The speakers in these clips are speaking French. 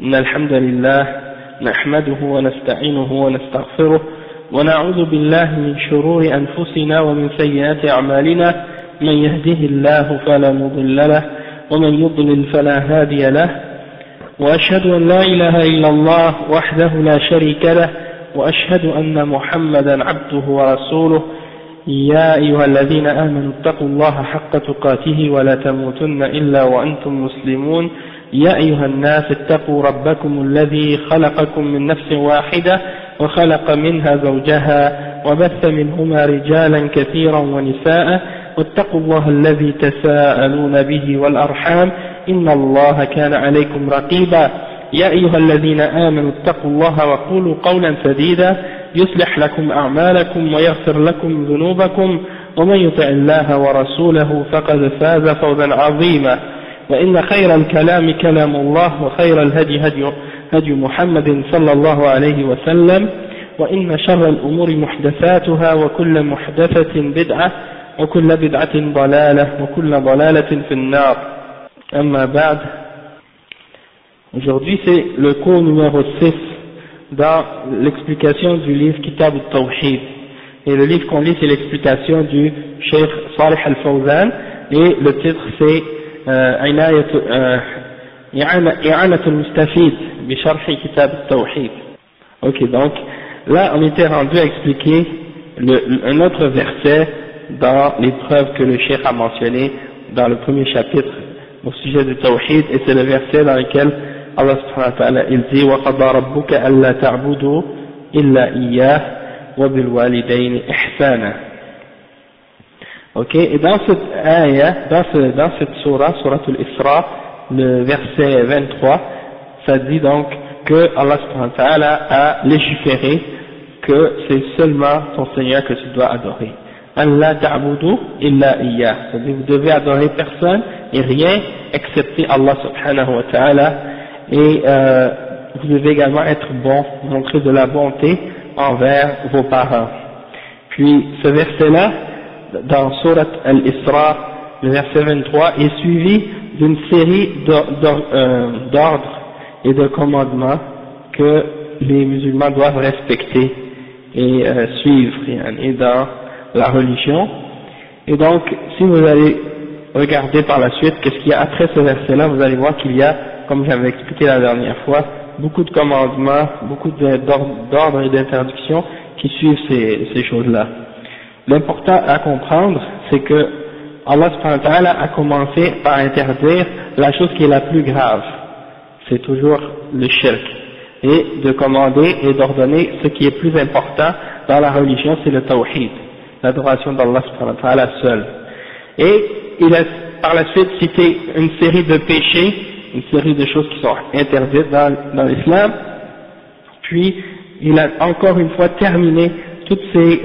إن الحمد لله نحمده ونستعينه ونستغفره ونعوذ بالله من شرور أنفسنا ومن سيئات أعمالنا من يهده الله فلا مضل له ومن يضلل فلا هادي له وأشهد أن لا إله إلا الله وحده لا شريك له وأشهد أن محمدا عبده ورسوله يا أيها الذين آمنوا اتقوا الله حق تقاته ولا تموتن إلا وأنتم مسلمون يا أيها الناس اتقوا ربكم الذي خلقكم من نفس واحدة وخلق منها زوجها وبث منهما رجالا كثيرا ونساء واتقوا الله الذي تساءلون به والأرحام إن الله كان عليكم رقيبا يا أيها الذين آمنوا اتقوا الله وقولوا قولا سديدا يصلح لكم أعمالكم ويغفر لكم ذنوبكم ومن يطع الله ورسوله فقد فاز فوزا عظيما وإن خير الكلام كلام الله وخير الهدي هدي محمد صلى الله عليه وسلم وإن شر الأمور محدثاتها وكل محدثة بدعة وكل بدعة ضلالة وكل ضلالة في النار أما بعد. Aujourd'hui c'est le cours numéro 6 dans l'explication du livre Kitab al-Tawhid, et le livre qu'on lit c'est l'explication du Cheikh Salih al-Fawzan, et le titre c'est إعانة المستفيد بشرح كتاب التوحيد. Ok, donc là on était rendu à expliquer un autre verset dans les preuves que le Cheikh a mentionné dans le premier chapitre au sujet du Tawhid, et c'est le verset dans lequel Allah subhanahu wa ta'ala il dit وَقَضَى رَبُّكَ أَلَّا تَعْبُدُوا إِلَّا إِيَّاهُ وَبِالْوَالِدَيْنِ إِحْسَانًا. Ok, et dans cette ayah, dans cette surah al-Isra, le verset 23, ça dit donc que Allah subhanahu wa ta'ala a légiféré que c'est seulement ton Seigneur que tu dois adorer. Allah ta'budu illa iyyah, c'est-à-dire vous devez adorer personne et rien excepté Allah subhanahu wa ta'ala, et vous devez également être bon, montrer de la bonté envers vos parents. Puis ce verset-là, dans Surat al-Isra, le verset 23, est suivi d'une série d'ordres et de commandements que les musulmans doivent respecter et suivre et dans la religion. Et donc, si vous allez regarder par la suite qu'est-ce qu'il y a après ce verset-là, vous allez voir qu'il y a, comme j'avais expliqué la dernière fois, beaucoup de commandements, beaucoup d'ordres et d'interdictions qui suivent ces choses-là. L'important à comprendre, c'est que Allah subhanahu wa ta'ala a commencé par interdire la chose qui est la plus grave, c'est toujours le shirk, et de commander et d'ordonner ce qui est plus important dans la religion, c'est le tawhid, l'adoration d'Allah subhanahu wa ta'ala seul. Et il a par la suite cité une série de péchés, une série de choses qui sont interdites dans l'islam, puis il a encore une fois terminé toutes ces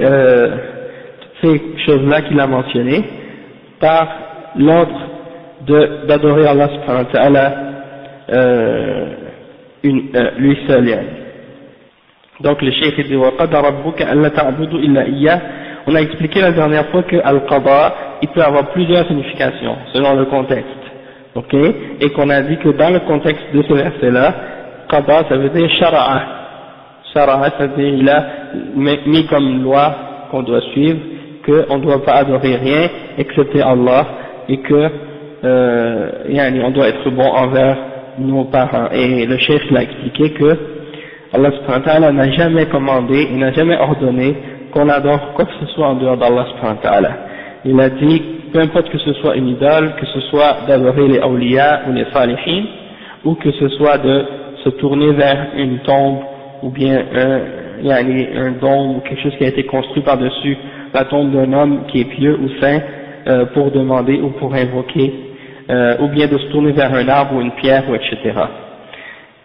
choses-là qu'il a mentionnées par l'ordre d'adorer Allah subhanahu wa ta'ala lui seul. Donc le cheikh dit وَقَضَى رَبُّكَ أَلَّا تَعْبُدُوا إِلَّا إِيَّاهُ. On a expliqué la dernière fois que al-qada il peut avoir plusieurs significations selon le contexte, ok, et qu'on a dit que dans le contexte de ce verset-là, qada ça veut dire shara'a, ça veut dire il a mis comme loi qu'on doit suivre qu'on ne doit pas adorer rien excepté Allah, et que on doit être bon envers nos parents. Et le cheikh l'a expliqué que Allah subhanahu wa ta'ala n'a jamais commandé, il n'a jamais ordonné qu'on adore quoi que ce soit en dehors d'Allah subhanahu wa ta'ala. Il a dit, peu importe que ce soit une idole, que ce soit d'adorer les awliya ou les salihin, ou que ce soit de se tourner vers une tombe, ou bien un dôme, ou quelque chose qui a été construit par-dessus la tombe d'un homme qui est pieux ou saint, pour demander ou pour invoquer, ou bien de se tourner vers un arbre ou une pierre, ou etc.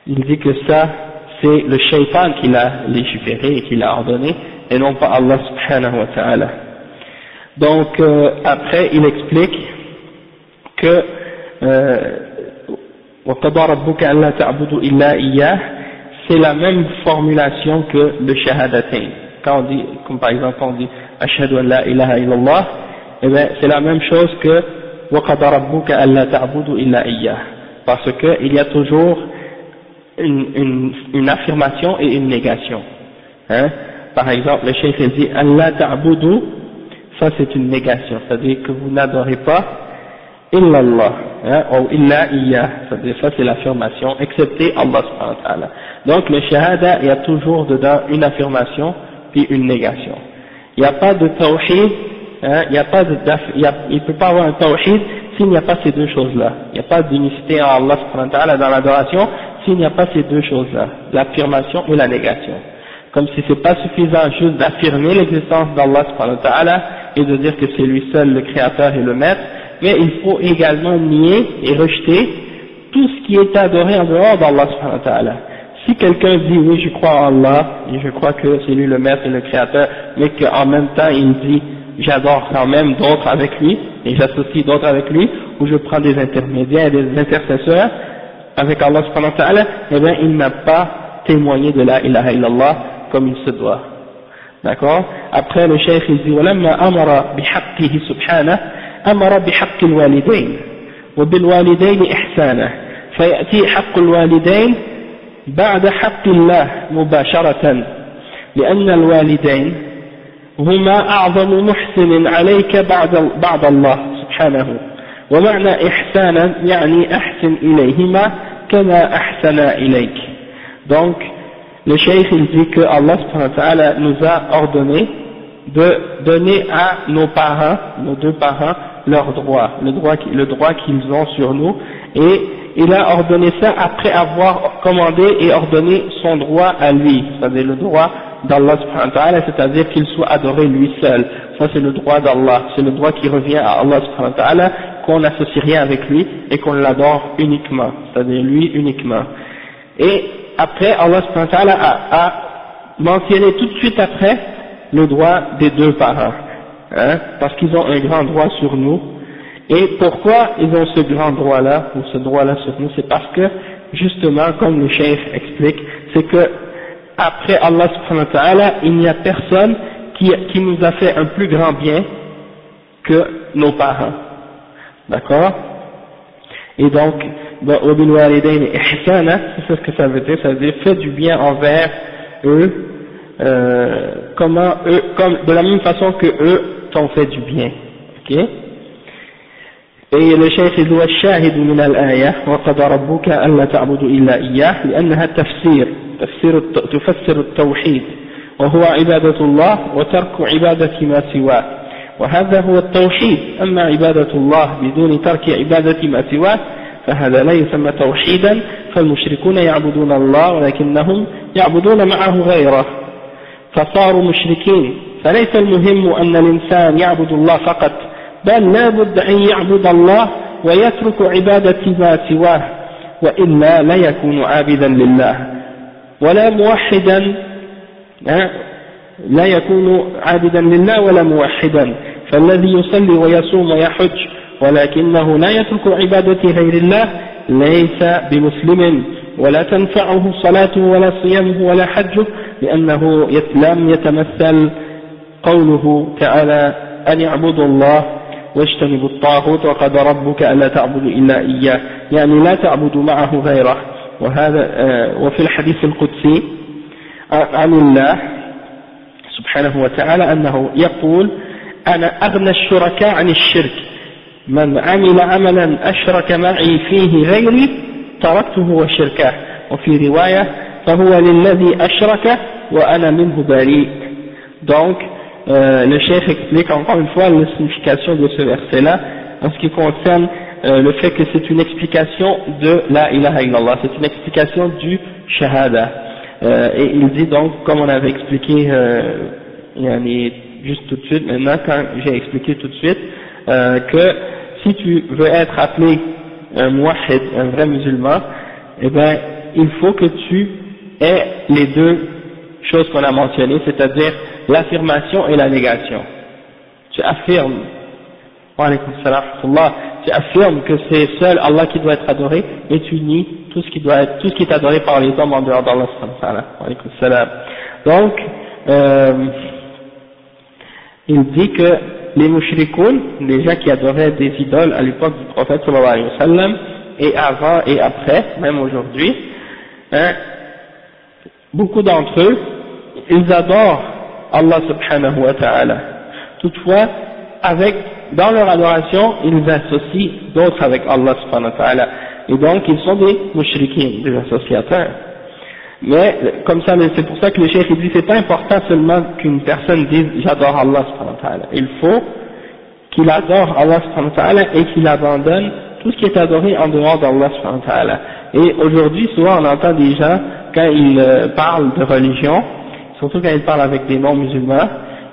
Il dit que ça, c'est le shaitan qui l'a légiféré et qui l'a ordonné, et non pas Allah subhanahu wa ta'ala. Donc après il explique que وَقَضَى رَبُّكَ أَلَّا تَعْبُدُوا إِلَّا إِيَّاهُ, c'est la même formulation que le shahadatain. Quand on dit, comme par exemple on dit ashhadu an la ilaha illallah, eh bien c'est la même chose que وَقَضَى رَبُّكَ أَلَّا تَعْبُدُوا إِلَّا إِيَّاهُ, parce que il y a toujours une affirmation et une négation. Hein? Par exemple, le cheikh dit Allah ta'budu, ça c'est une négation, c'est-à-dire que vous n'adorez pas illallah, hein, ou illa iya, c'est-à-dire ça c'est l'affirmation, excepté Allah subhanahu wa ta'ala. Donc le shahada, il y a toujours dedans une affirmation puis une négation. Il n'y a pas de tawhid, hein, il ne peut pas avoir un tawhid s'il n'y a pas ces deux choses-là. Il n'y a pas d'unicité en Allah subhanahu wa ta'ala dans l'adoration s'il n'y a pas ces deux choses-là, l'affirmation et la négation. Comme si c'est pas suffisant juste d'affirmer l'existence d'Allah subhanahu wa ta'ala et de dire que c'est lui seul le créateur et le maître, mais il faut également nier et rejeter tout ce qui est adoré en dehors d'Allah subhanahu wa ta'ala. Si quelqu'un dit oui je crois en Allah et je crois que c'est lui le maître et le créateur, mais qu'en même temps il dit j'adore quand même d'autres avec lui et j'associe d'autres avec lui, ou je prends des intermédiaires et des intercesseurs avec Allah subhanahu wa ta'ala, eh bien il n'a pas témoigné de la ilaha illallah comme il se doit. D'accord? Après le cheikh il dit وَلَمَّا أَمَرَ بِحَقِّهِ سُبْحَانَهُ أَمَرَ بِحَقِّ الْوَالِدَيْنِ وَبِالْوَالِدَيْنِ إِحْسَانًا فيأتي حق الوالدين بعد حق الله مباشرة لأن الوالدين هما أعظم محسن عليك بعد الله سبحانه ومعنى إحسانا يعني أحسن إليهما كما أحسن إليك. Donc le cheikh il dit que Allah subhanahu wa ta'ala nous a ordonné de donner à nos parents, nos deux parents, leur droit, le droit qu'ils ont sur nous, et il a ordonné ça après avoir commandé et ordonné son droit à lui, c'est-à-dire le droit d'Allah subhanahu wa ta'ala, c'est-à-dire qu'il soit adoré lui seul. Ça c'est le droit d'Allah, c'est le droit qui revient à Allah subhanahu wa ta'ala, qu'on n'associe rien avec lui et qu'on l'adore uniquement, c'est-à-dire lui uniquement. Et après Allah subhanahu wa ta'ala a mentionné tout de suite après le droit des deux parents, hein, parce qu'ils ont un grand droit sur nous. Et pourquoi ils ont ce grand droit-là, ou ce droit-là sur nous? C'est parce que, justement, comme le cheikh explique, c'est que, après Allah subhanahu wa ta'ala, il n'y a personne qui nous a fait un plus grand bien que nos parents. D'accord? Et donc, وَبِالْوَالِدَيْنِ إِحْسَانًا, c'est ce que ça veut dire, ça veut dire fait du bien envers eux, comme de la même façon que eux t'ont fait du bien. Ok? Et le cheikh il dit الشاهد من الآية وقضى ربك ألا تعبدوا إلا إياه لأنها تفسر التوحيد وهو عبادة الله وترك عبادة ما سواه وهذا هو التوحيد. أما عبادة الله بدون ترك عبادة ما سواه فهذا لا يسمى توحيدا فالمشركون يعبدون الله ولكنهم يعبدون معه غيره فصاروا مشركين. فليس المهم أن الإنسان يعبد الله فقط بل لا بد أن يعبد الله ويترك عبادة ما سواه وإلا لا يكون عابدا لله ولا موحدا لا يكون عابدا لله ولا موحدا. فالذي يصلي ويصوم ويحج ولكنه لا يترك عبادة غير الله ليس بمسلم ولا تنفعه صلاته ولا صيامه ولا حجه لأنه لم يتمثل قوله تعالى أن يعبدوا الله واجتنبوا الطاغوت وقضى ربك ألا تعبدوا إلا إياه يعني لا تعبدوا معه غيره. وهذا وفي الحديث القدسي عن الله سبحانه وتعالى أنه يقول أنا أغنى الشركاء عن الشرك من عمل عملا أشرك معي فيه غيري تركته وشركه. وفي رواية فهو للذي أشرك وأنا منه بريء. Donc le cheikh explique encore une fois la signification de ce verset-là en ce qui concerne le fait que c'est une explication de la ilaha illallah, c'est une explication du shahada. Et il dit donc, comme on avait expliqué juste tout de suite, maintenant quand j'ai expliqué tout de suite, que si tu veux être appelé un muwahhid, un vrai musulman, eh ben il faut que tu aies les deux choses qu'on a mentionnées, c'est-à-dire l'affirmation et la négation. Tu affirmes, tu affirmes que c'est seul Allah qui doit être adoré, et tu nies tout ce qui est adoré par les hommes en dehors d'Allah. Donc, il dit que les mushrikoun, les gens qui adoraient des idoles à l'époque du prophète sallallahu alayhi wa sallam, et avant et après, même aujourd'hui, hein, beaucoup d'entre eux, ils adorent Allah subhanahu wa ta'ala. Toutefois, dans leur adoration, ils associent d'autres avec Allah subhanahu wa ta'ala. Et donc, ils sont des mushrikins, des associateurs. Mais, comme ça, c'est pour ça que le cheikh il dit, c'est pas important seulement qu'une personne dise, j'adore Allah subhanahu wa ta'ala. Il faut qu'il adore Allah subhanahu wa ta'ala et qu'il abandonne tout ce qui est adoré en dehors d'Allah subhanahu wa ta'ala. Et aujourd'hui, souvent, on entend des gens, quand ils parlent de religion, surtout quand ils parlent avec des non-musulmans,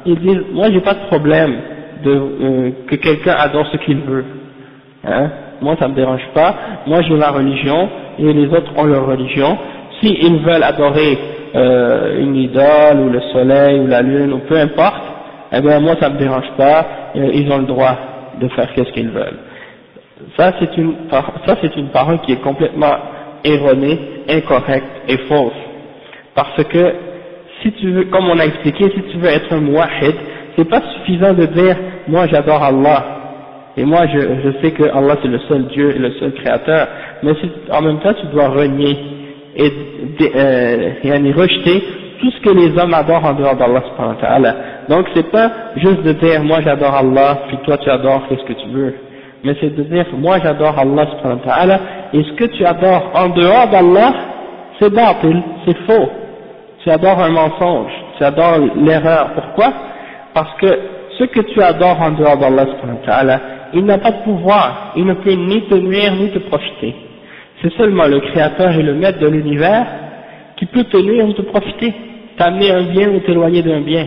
ils disent, moi j'ai pas de problème que quelqu'un adore ce qu'il veut. Hein? Moi ça me dérange pas, moi j'ai ma religion et les autres ont leur religion. S'ils veulent adorer une idole ou le soleil ou la lune ou peu importe, eh bien moi ça me dérange pas, ils ont le droit de faire ce qu'ils veulent. Ça c'est une parole qui est complètement erronée, incorrecte et fausse. Parce que si tu veux, comme on a expliqué, si tu veux être un muwahhid, c'est pas suffisant de dire moi j'adore Allah et moi je sais que Allah c'est le seul Dieu et le seul créateur, mais en même temps tu dois renier et rejeter tout ce que les hommes adorent en dehors d'Allah subhanahu wa ta'ala. Donc c'est pas juste de dire moi j'adore Allah puis toi tu adores ce que tu veux, mais c'est de dire moi j'adore Allah subhanahu wa ta'ala et ce que tu adores en dehors d'Allah c'est batil, c'est faux, tu adores un mensonge, tu adores l'erreur. Pourquoi? Parce que ce que tu adores en dehors d'Allah subhanahu wa ta'ala, il n'a pas de pouvoir, il ne peut ni te nuire ni te profiter. C'est seulement le créateur et le maître de l'univers qui peut te nuire ou te profiter, t'amener un bien ou t'éloigner d'un bien.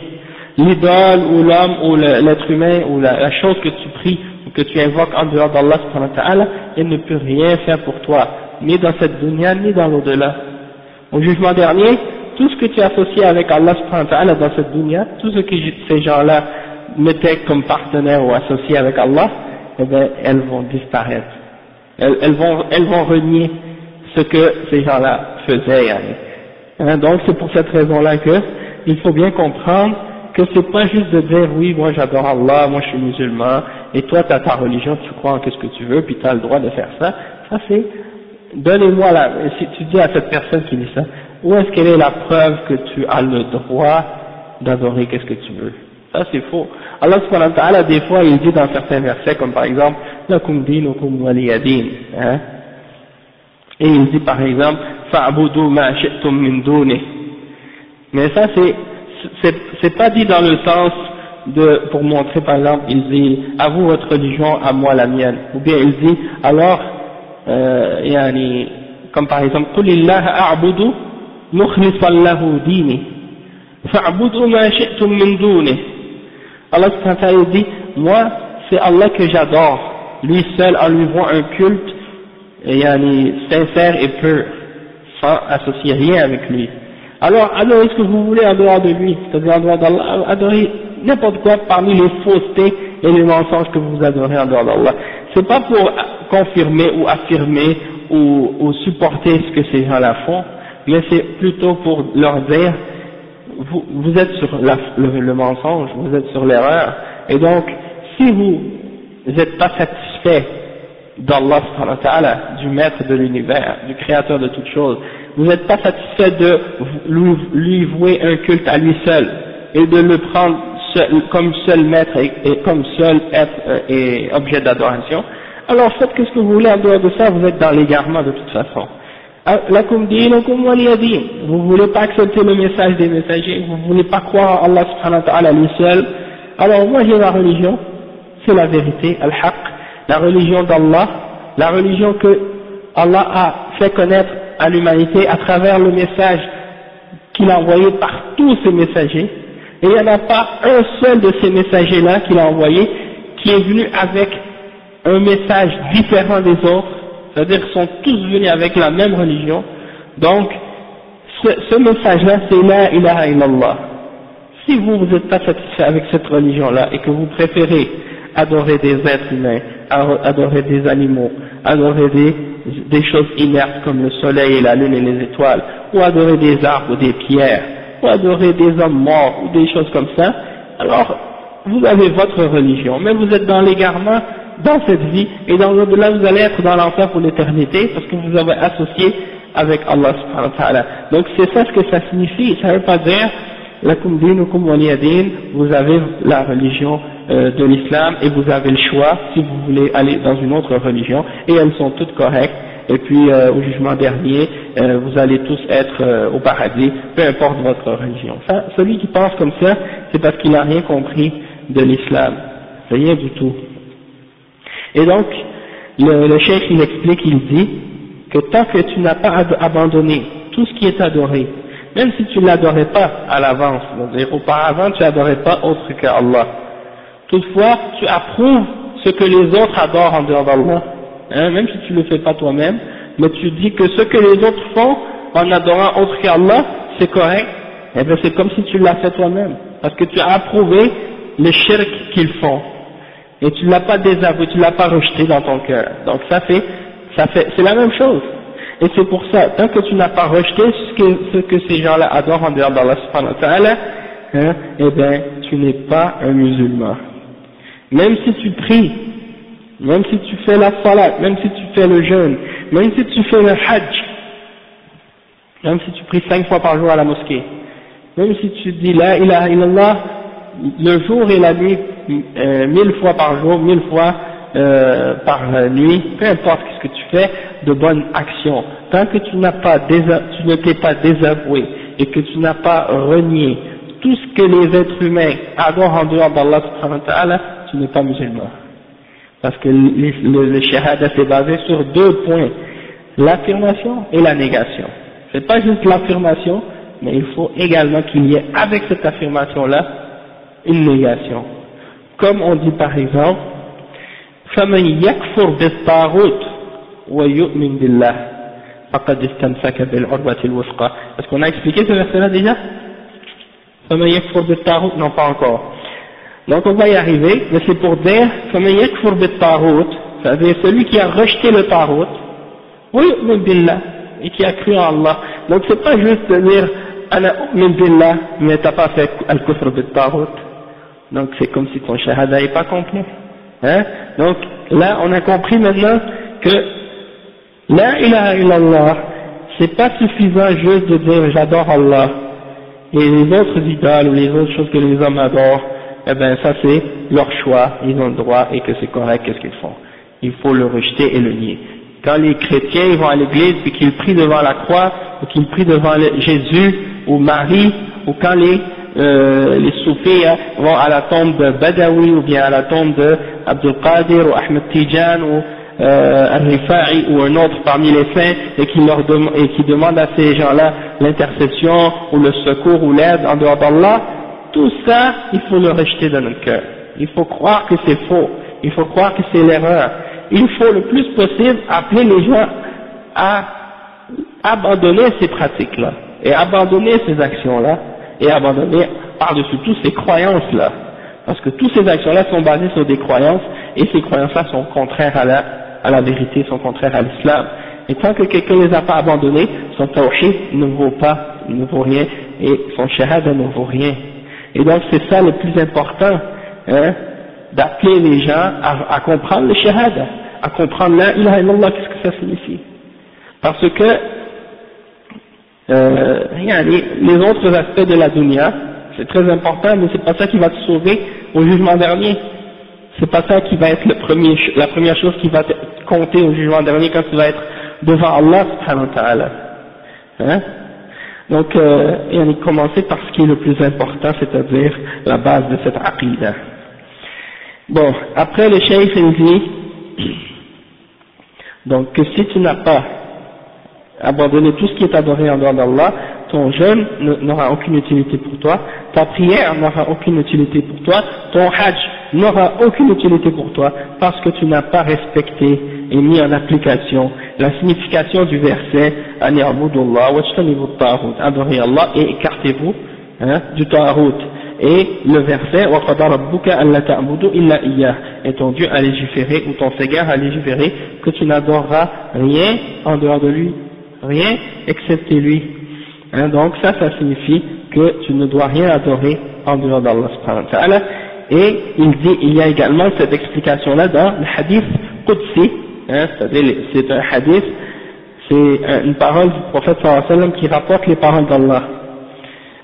L'idole ou l'homme ou l'être humain ou la chose que tu pries ou que tu invoques en dehors d'Allah subhanahu wa ta'ala, il ne peut rien faire pour toi, ni dans cette dunya ni dans l'au-delà. Au jugement dernier, tout ce que tu associes avec Allah subhanahu wa ta'ala dans cette dunya, tout ce que ces gens-là mettaient comme partenaire ou associés avec Allah, eh bien, elles vont disparaître. Elles vont renier ce que ces gens-là faisaient. Hein, donc c'est pour cette raison-là que il faut bien comprendre que c'est pas juste de dire oui, moi j'adore Allah, moi je suis musulman, et toi tu as ta religion, tu crois en ce que tu veux, puis tu as le droit de faire ça. Ça c'est, donnez-moi si tu dis à cette personne qui dit ça, où est-ce qu'elle est la preuve que tu as le droit d'adorer qu'est-ce que tu veux? Ça c'est faux. Allah subhanahu wa ta'ala des fois il dit dans certains versets comme par exemple lakum dinukum waliya din, hein, et il dit par exemple fa'budu ma shi'tum min duni. Mais ça c'est pas dit dans le sens pour montrer par exemple il dit à vous votre religion, à moi la mienne, ou bien il dit alors comme par exemple qul illaha a'budu mukhlisan lahu dini fa'budu ma shi'tum min duni. Allah subhanahu wa ta'ala dit, moi c'est Allah que j'adore, lui seul en lui voit un culte sincère et pur, sans associer rien avec lui. Alors adorez ce que vous voulez en dehors de lui, c'est-à-dire en dehors d'Allah, adorez n'importe quoi parmi les faussetés et les mensonges que vous adorez en dehors d'Allah. C'est pas pour confirmer ou affirmer ou supporter ce que ces gens-là font, mais c'est plutôt pour leur dire vous êtes sur le mensonge, vous êtes sur l'erreur, et donc si vous n'êtes pas satisfait d'Allah subhanahu wa ta'ala, du maître de l'univers, du créateur de toutes choses, vous n'êtes pas satisfait de lui vouer un culte à lui seul et de le prendre comme seul maître et comme seul être et objet d'adoration, alors faites ce que vous voulez en dehors de ça, vous êtes dans l'égarement de toute façon. Lakum dinukum waliya din. Vous voulez pas accepter le message des messagers, vous voulez pas croire en Allah subhanahu wa ta'ala lui seul, alors moi j'ai la religion, c'est la vérité, al-haq, la religion d'Allah, la religion que Allah a fait connaître à l'humanité à travers le message qu'il a envoyé par tous ses messagers, et il n'y en a pas un seul de ces messagers-là qu'il a envoyé qui est venu avec un message différent des autres, c'est-à-dire qu'ils sont tous venus avec la même religion. Donc ce message-là c'est la ilaha illallah. Si vous n'êtes pas satisfait avec cette religion-là et que vous préférez adorer des êtres humains, adorer des animaux, adorer des choses inertes comme le soleil et la lune et les étoiles, ou adorer des arbres ou des pierres, ou adorer des hommes morts ou des choses comme ça, alors vous avez votre religion, mais vous êtes dans l'égarement dans cette vie, et dans l'au-delà vous allez être dans l'enfer pour l'éternité, parce que vous avez associé avec Allah subhanahu wa ta'ala. Donc c'est ça ce que ça signifie. Ça ne veut pas dire lakum dinukum waliya din, vous avez la religion de l'islam et vous avez le choix si vous voulez aller dans une autre religion, et elles sont toutes correctes, et puis au jugement dernier vous allez tous être au paradis, peu importe votre religion. Ça, celui qui pense comme ça, c'est parce qu'il n'a rien compris de l'islam, rien du tout. Et donc le cheikh il explique, il dit que tant que tu n'as pas abandonné tout ce qui est adoré, même si tu ne l'adorais pas à l'avance, c'est-à-dire auparavant tu n'adorais pas autre qu'Allah, toutefois tu approuves ce que les autres adorent en dehors d'Allah, hein, même si tu ne le fais pas toi-même, mais tu dis que ce que les autres font en adorant autre qu'Allah, c'est correct, et bien c'est comme si tu l'as fait toi-même, parce que tu as approuvé le shirk qu'ils font, et tu ne l'as pas désavoué, tu ne l'as pas rejeté dans ton cœur. Donc c'est la même chose. Et c'est pour ça, tant que tu n'as pas rejeté ce que ces gens-là adorent en dehors d'Allah subhanahu wa ta'ala, hein, eh bien, tu n'es pas un musulman. Même si tu pries, même si tu fais la salat, même si tu fais le jeûne, même si tu fais le hajj, même si tu pries 5 fois par jour à la mosquée, même si tu dis la ilaha illallah, le jour et la nuit, 1000 fois par jour, 1000 fois par nuit, peu importe ce que tu fais de bonnes actions, tant que tu ne t'es pas désavoué et que tu n'as pas renié tout ce que les êtres humains adorent en dehors d'Allah subhanahu wa ta'ala, tu n'es pas musulman. Parce que le shahada c'est basé sur 2 points, l'affirmation et la négation. C'est pas juste l'affirmation, mais il faut également qu'il y ait avec cette affirmation-là une négation. Comme on dit par exemple, فَمَنْ يَكْفُرْ بِالطَّاغُوتِ وَيُؤْمِنْ بِاللَّهِ فَقَدْ اسْتَمْسَكَ بِالْعُرْوَةِ الْوُثْقَى. Est-ce qu'on a expliqué ce verset-là déjà? فَمَنْ يَكْفُرْ بِالطَّاغُوتِ, non pas encore. Donc on va y arriver, mais c'est pour dire فَمَنْ يَكْفُرْ بِالطَّاغُوتِ, c'est-à-dire celui qui a rejeté le tarout, وَيُؤْمِنْ بِاللَّهِ, et qui a cru en Allah. Donc c'est pas juste de dire أَنَا أُؤْمِنْ بِاللَّهِ, mais t'as pas fait al-kufr bit-tarout. Donc c'est comme si ton shahada n'est pas complet. Hein? Donc là on a compris maintenant que la ilaha illallah, c'est pas suffisant juste de dire j'adore Allah et les autres idoles ou les autres choses que les hommes adorent, eh ben ça c'est leur choix, ils ont le droit et que c'est correct, qu'est-ce qu'ils font? Il faut le rejeter et le nier. Quand les chrétiens ils vont à l'église puis qu'ils prient devant la croix ou qu'ils prient devant Jésus ou Marie, ou quand les soufis vont à la tombe de Badawi ou bien à la tombe de Abdul Qadir ou Ahmed Tijan ou Al-Rifa'i ou un autre parmi les saints et qui demandent à ces gens-là l'intercession ou le secours ou l'aide en dehors d'Allah, tout ça il faut le rejeter dans notre cœur. Il faut croire que c'est faux, il faut croire que c'est l'erreur. Il faut le plus possible appeler les gens à abandonner ces pratiques-là et abandonner ces actions-là et abandonner par-dessus tout ces croyances-là, parce que toutes ces actions-là sont basées sur des croyances, et ces croyances-là sont contraires à la vérité, sont contraires à l'islam, et tant que quelqu'un ne les a pas abandonnées, son tawhid ne vaut rien, et son shahada ne vaut rien. Et donc c'est ça le plus important, hein, d'appeler les gens à comprendre le shahada, à comprendre la ilaha illallah, qu'est-ce que ça signifie, parce que les autres aspects de la dunya, c'est très important, mais c'est pas ça qui va te sauver au jugement dernier. C'est pas ça qui va être la première chose qui va te compter au jugement dernier quand tu vas être devant Allah subhanahu wa ta'ala. Hein? Donc, et on a commencé par ce qui est le plus important, c'est-à-dire la base de cette aqidah. Bon, après le cheikh il dit, donc que si tu n'as pas abandonner tout ce qui est adoré en dehors d'Allah, ton jeûne n'aura aucune utilité pour toi, ta prière n'aura aucune utilité pour toi, ton hajj n'aura aucune utilité pour toi, parce que tu n'as pas respecté et mis en application la signification du verset « Ani abudullah wa jtanibu ta'arut » adorez Allah et écartez-vous du ta'arut. Et le verset « Wa qada rabbuka an la ta'budu illa iyyah » et ton Dieu a légiféré, ou ton Seigneur a légiféré, que tu n'adoreras rien en dehors de lui, rien excepté lui. Donc ça signifie que tu ne dois rien adorer en dehors d'Allah subhanahu wa ta'ala. Et il y a également cette explication là dans le hadith Qudsi, c'est-à-dire c'est un hadith, c'est une parole du prophète sallallahu alayhi wa sallam qui rapporte les paroles d'Allah,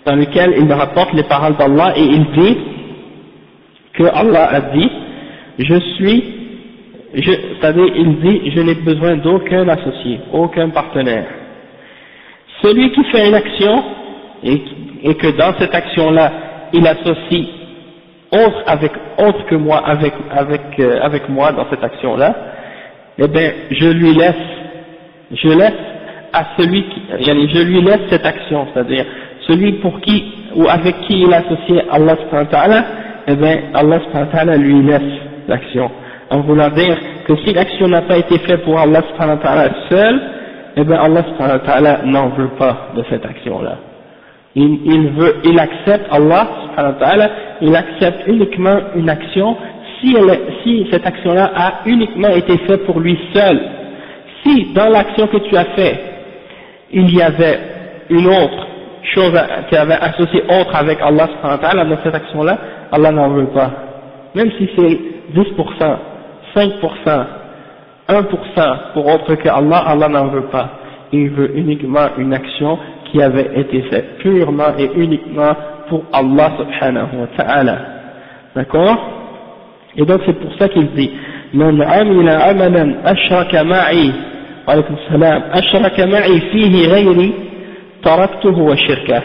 dans lequel il rapporte les paroles d'Allah et il dit que Allah a dit, c'est-à-dire il dit, je n'ai besoin d'aucun associé, aucun partenaire. Celui qui fait une action et que dans cette action-là, il associe autre que moi avec moi dans cette action-là, eh bien, je lui laisse cette action, c'est-à-dire celui pour qui ou avec qui il associe Allah subhanahu wa ta'ala, eh bien, Allah subhanahu wa ta'ala lui laisse l'action. En voulant dire que si l'action n'a pas été faite pour Allah subhanahu wa ta'ala seul, eh bien, Allah subhanahu wa ta'ala n'en veut pas de cette action-là. Il accepte, Allah subhanahu wa ta'ala, il accepte uniquement une action si cette action-là a uniquement été faite pour lui seul. Si dans l'action que tu as fait, il y avait une autre chose qui avait associé autre avec Allah subhanahu wa ta'ala dans cette action-là, Allah n'en veut pas. Même si c'est 10%, 5%, 1% pour autre que Allah, Allah n'en veut pas. Il veut uniquement une action qui avait été faite purement et uniquement pour Allah subhanahu wa ta'ala. D'accord? Et donc c'est pour ça qu'il dit Man amila amalan ashraka ma'i wa alaykum salam ashraka ma'i fihi ghayri taraktuhu wa shirkah.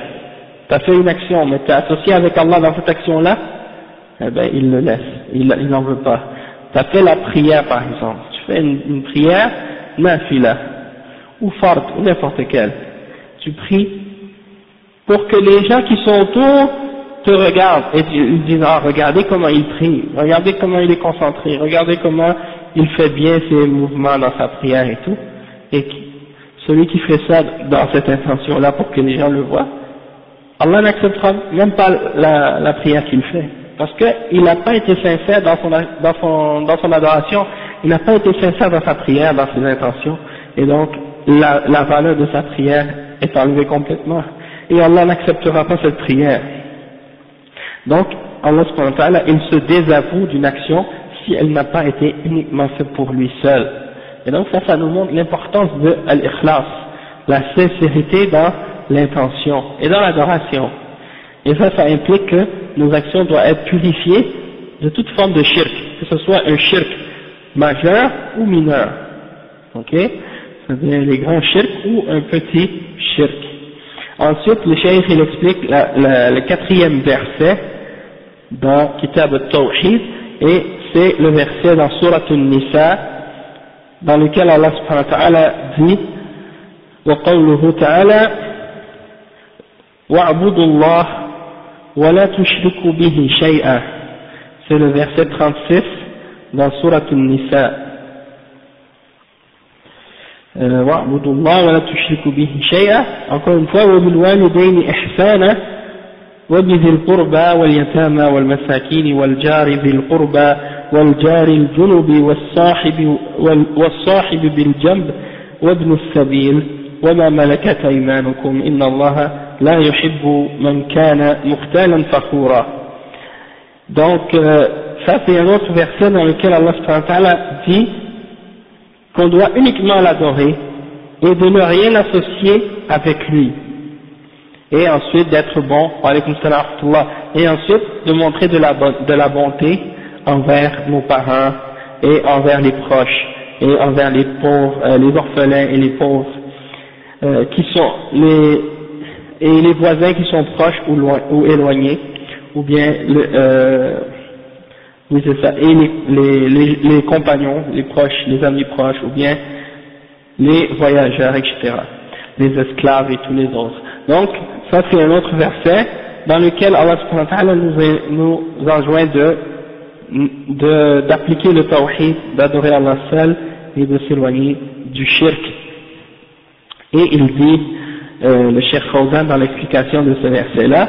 Tu as fait une action mais tu es associé avec Allah dans cette action-là, eh ben il le laisse, il n'en veut pas. Tu as fait la prière par exemple, tu fais une prière nafila ou fard ou n'importe quelle, tu pries pour que les gens qui sont autour te regardent et ils disent ah regardez comment il prie, regardez comment il est concentré, regardez comment il fait bien ses mouvements dans sa prière et tout, et celui qui fait ça dans cette intention là pour que les gens le voient, Allah n'acceptera même pas la prière qu'il fait, parce qu'il n'a pas été sincère dans son adoration, il n'a pas été sincère dans sa prière, dans ses intentions, et donc la valeur de sa prière est enlevée complètement, et Allah n'acceptera pas cette prière. Donc Allah subhanahu wa ta'ala, il se désavoue d'une action si elle n'a pas été uniquement faite pour lui seul. Et donc ça nous montre l'importance de l'ikhlas, la sincérité dans l'intention et dans l'adoration. Et ça implique que nos actions doivent être purifiées de toute forme de shirk, que ce soit un shirk majeur ou mineur. Ok? C'est-à-dire les grands shirks ou un petit shirk. Ensuite, le cheikh il explique le quatrième verset dans Kitab al-Tawhid, et c'est le verset dans Surat al-Nisa, dans lequel Allah subhanahu wa ta'ala dit وَقَوْلُهُ تَعَالَى وَاعْبُدُوا اللَّهَ وَلَا تُشْرِكُوا بِهِ شَيْئًا. C'est le verset 36 dans Surat al-Nisa. وَاعْبُدُوا اللَّهَ وَلَا تُشْرِكُوا بِهِ شَيْئًا. Encore une fois, وَبِالْوَالِدَيْنِ إِحْسَانًا وبذي القربى واليتامى والمساكين والجار ذي القربى والجار الجنب والصاحب بالجنب وابن السبيل وما ملكت أيمانكم إن الله لا يحب من كان مختالا فخورا. Donc ça c'est un autre verset dans lequel Allah subhanahu wa ta'ala dit qu'on doit uniquement l'adorer et de ne rien associer avec lui. Et ensuite d'être bon, et ensuite de montrer de la bonté envers nos parents et envers les proches et envers les pauvres, les orphelins et les pauvres, qui sont les voisins qui sont proches ou éloignés, ou bien oui c'est ça, et les compagnons, les proches, les amis proches, ou bien les voyageurs, etc., les esclaves et tous les autres. Donc ça c'est un autre verset dans lequel Allah subhanahu wa ta'ala nous enjoint d'appliquer le tawhid, d'adorer Allah seul et de s'éloigner du shirk. Et il dit, le Cheikh Fawzan dans l'explication de ce verset-là,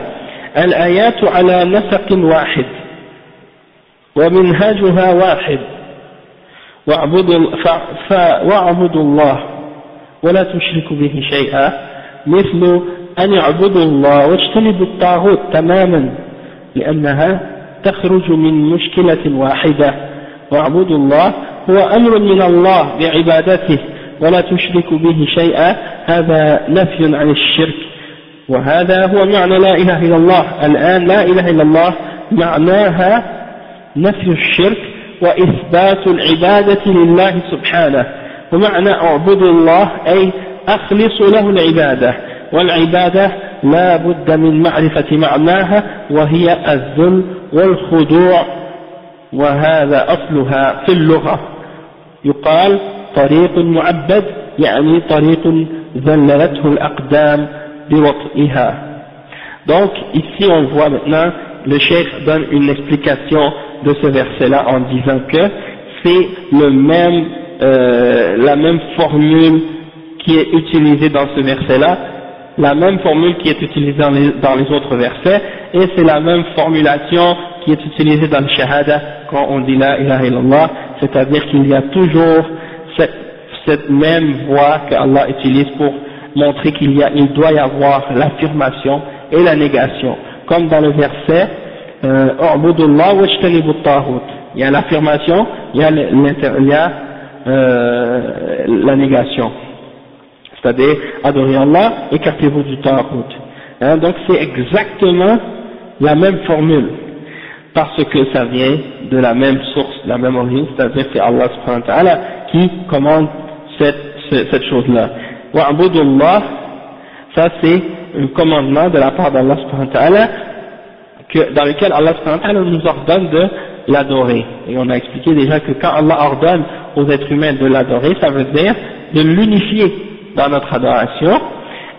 Al-ayatu ala nasaqin wahid wa minhajuha wahid wa'budu Allah wa la tushriku bihi shay'a مثل أن يعبدوا الله واجتنبوا الطاغوت تماما لأنها تخرج من مشكلة واحدة. واعبدوا الله هو أمر من الله بعبادته ولا تشرك به شيئا هذا نفي عن الشرك وهذا هو معنى لا إله إلا الله. الآن لا إله إلا الله معناها نفي الشرك وإثبات العبادة لله سبحانه، ومعنى اعبدوا الله أي أخلصوا له العبادة، والعبادة لا بد من معرفة معناها وهي الذل والخضوع، وهذا أصلها في اللغة. يقال طريق معبد يعني طريق ذللته الأقدام بوطئها. Donc ici on voit maintenant le cheikh donne une explication de ce verset-là en disant que c'est la même formule qui est utilisée dans ce verset-là, la même formule qui est utilisée dans les autres versets, et c'est la même formulation qui est utilisée dans le shahada quand on dit la ilaha illallah, c'est-à-dire qu'il y a toujours cette même voie que Allah utilise pour montrer qu'il doit y avoir l'affirmation et la négation, comme dans le verset U'budullah wajtanibut taghut. Il y a l'affirmation, il y a la négation, c'est-à-dire adorer Allah, écartez-vous du taghut. Donc c'est exactement la même formule, parce que ça vient de la même source, de la même origine, c'est-à-dire c'est Allah subhanahu wa ta'ala qui commande cette chose-là. Wa'budullah, ça c'est un commandement de la part d'Allah subhanahu wa ta'ala, dans lequel Allah subhanahu wa ta'ala nous ordonne de l'adorer. Et on a expliqué déjà que quand Allah ordonne aux êtres humains de l'adorer, ça veut dire de l'unifier dans notre adoration.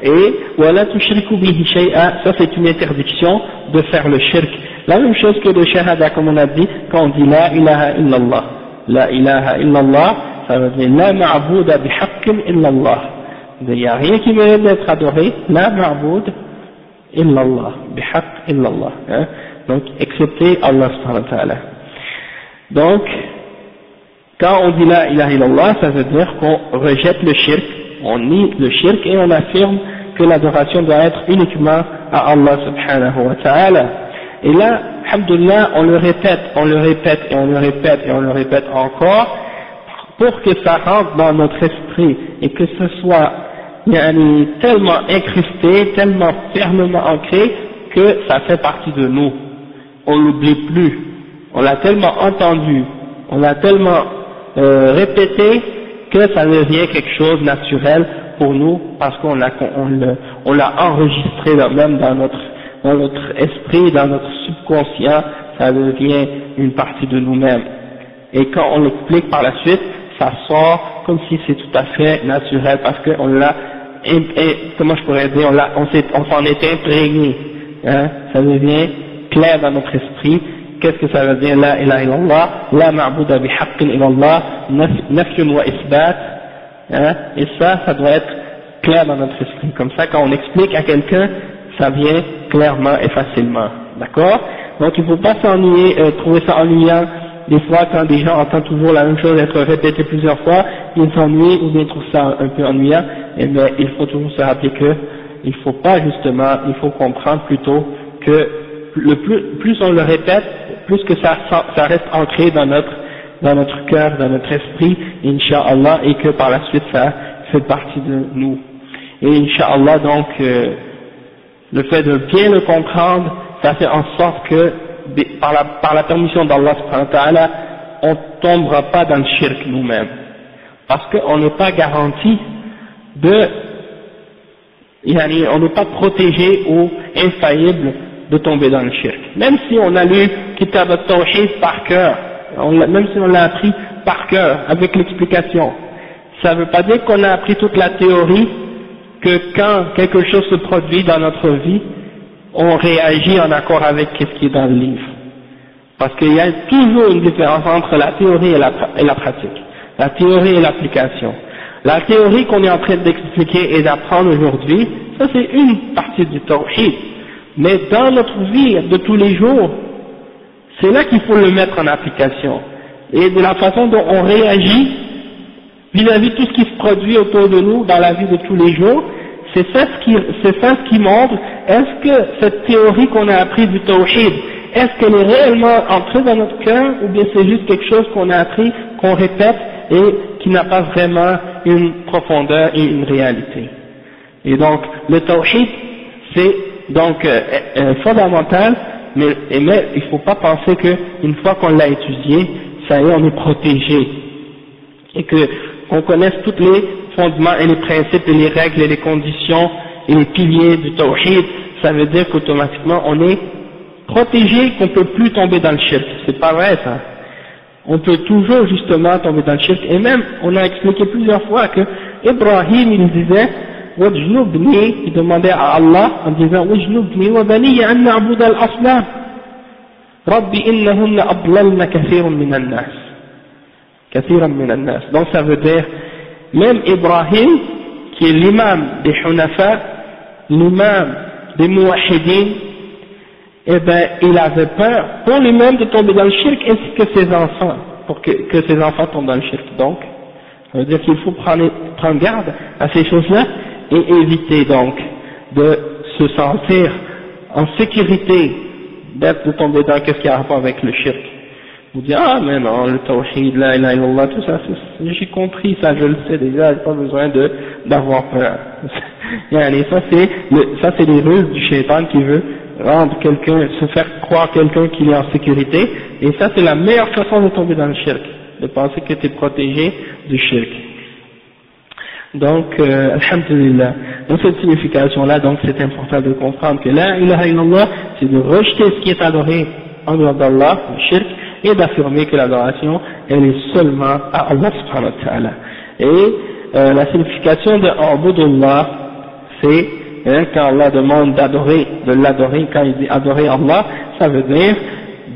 Et wala tushriku bihi shay'a, ça c'est une interdiction de faire le shirk. La même chose que le shahada, comme on a dit, quand on dit la ilaha illallah. La ilaha illallah, ça veut dire la ma'bouda bihaqqin illallah. Il n'y a rien qui mérite d'être adoré, la ma'boud illallah, bihaqq illallah. Donc, excepté Allah subhanahu wa ta'ala. Donc, quand on dit la ilaha illallah, ça veut dire qu'on rejette le shirk, on nie le shirk et on affirme que l'adoration doit être uniquement à Allah subhanahu wa ta'ala. Et là, alhamdoulilah, on le répète et on le répète et on le répète encore pour que ça rentre dans notre esprit et que ce soit tellement incrusté, tellement fermement ancré que ça fait partie de nous. On l'oublie plus. On l'a tellement entendu, on l'a tellement répété que ça devient quelque chose de naturel pour nous parce qu'on l'a enregistré même dans notre esprit, dans notre subconscient, ça devient une partie de nous-mêmes. Et quand on l'explique par la suite, ça sort comme si c'est tout à fait naturel parce qu'on l'a, comment je pourrais dire, on s'en est imprégné, ça devient clair dans notre esprit. Qu'est-ce que ça veut dire la ilaha illallah, la ma'bouda bihaqqin illallah, nafyun wa isbat, et ça doit être clair dans notre esprit. Comme ça, quand on explique à quelqu'un, ça vient clairement et facilement. D'accord? Donc il ne faut pas s'ennuyer, trouver ça ennuyant. Des fois, quand des gens entendent toujours la même chose être répétée plusieurs fois, ils s'ennuient ou bien trouvent ça un peu ennuyant. Mais il faut toujours se rappeler que il faut pas justement, il faut comprendre plutôt que plus on le répète, plus que ça reste ancré dans notre cœur, dans notre esprit, Inch'Allah, et que par la suite ça fait partie de nous. Et Inch'Allah, donc, le fait de bien le comprendre, ça fait en sorte que par la permission d'Allah subhanahu wa ta'ala, on tombera pas dans le shirk nous-mêmes. Parce qu'on n'est pas garanti on n'est pas protégé ou infaillible de tomber dans le shirk. Même si on a lu Kitab al-Tawhid par cœur, même si on l'a appris par cœur, avec l'explication, ça ne veut pas dire qu'on a appris toute la théorie, que quand quelque chose se produit dans notre vie, on réagit en accord avec ce qui est dans le livre. Parce qu'il y a toujours une différence entre la théorie et la pratique, la théorie et l'application. La théorie qu'on est en train d'expliquer et d'apprendre aujourd'hui, ça c'est une partie du tawhid. Mais dans notre vie de tous les jours, c'est là qu'il faut le mettre en application. Et de la façon dont on réagit vis-à-vis de tout ce qui se produit autour de nous dans la vie de tous les jours, c'est ça ce qui montre, est-ce que cette théorie qu'on a appris du tawhid, est-ce qu'elle est réellement entrée dans notre cœur, ou bien c'est juste quelque chose qu'on a appris, qu'on répète, et qui n'a pas vraiment une profondeur et une réalité. Et donc, le tawhid, c'est donc fondamental, mais il ne faut pas penser qu'une fois qu'on l'a étudié, ça y est, on est protégé. Et qu'on connaisse tous les fondements et les principes et les règles et les conditions et les piliers du tawhid, ça veut dire qu'automatiquement on est protégé, qu'on ne peut plus tomber dans le shirk. C'est pas vrai ça. On peut toujours justement tomber dans le shirk. Et même, on a expliqué plusieurs fois que Ibrahim, il disait, wajnubni, il demandait à Allah en disant, wajnubni wa baniya an na'budu al-asnam. Rabbi innahunna adlalna kathiran min an-nas. Kathiran min an-nas. Donc ça veut dire, même Ibrahim, qui est l'imam des Hunafa, l'imam des Muwahhidin, eh ben, il avait peur pour lui-même de tomber dans le shirk ainsi que ses enfants, pour que ses enfants tombent dans le shirk. Donc, ça veut dire qu'il faut prendre garde à ces choses-là et éviter donc de se sentir en sécurité de tomber dans qu'est-ce qui a rapport avec le shirk. Vous dites, ah mais non, le tawhid, la ilaha illallah, tout ça, j'ai compris ça, je le sais déjà, j'ai pas besoin d'avoir peur. Ça c'est les ruses du shaitan qui veut rendre quelqu'un, se faire croire quelqu'un qu'il est en sécurité, et ça c'est la meilleure façon de tomber dans le shirk, de penser que tu es protégé du shirk. Donc, alhamdulillah, dans cette signification-là, donc c'est important de comprendre que la ilaha illallah, c'est de rejeter ce qui est adoré en dehors d'Allah, le shirk, et d'affirmer que l'adoration, elle est seulement à Allah subhanahu wa ta'ala. Et la signification de Abudullah, c'est quand Allah demande de l'adorer, quand il dit adorer Allah, ça veut dire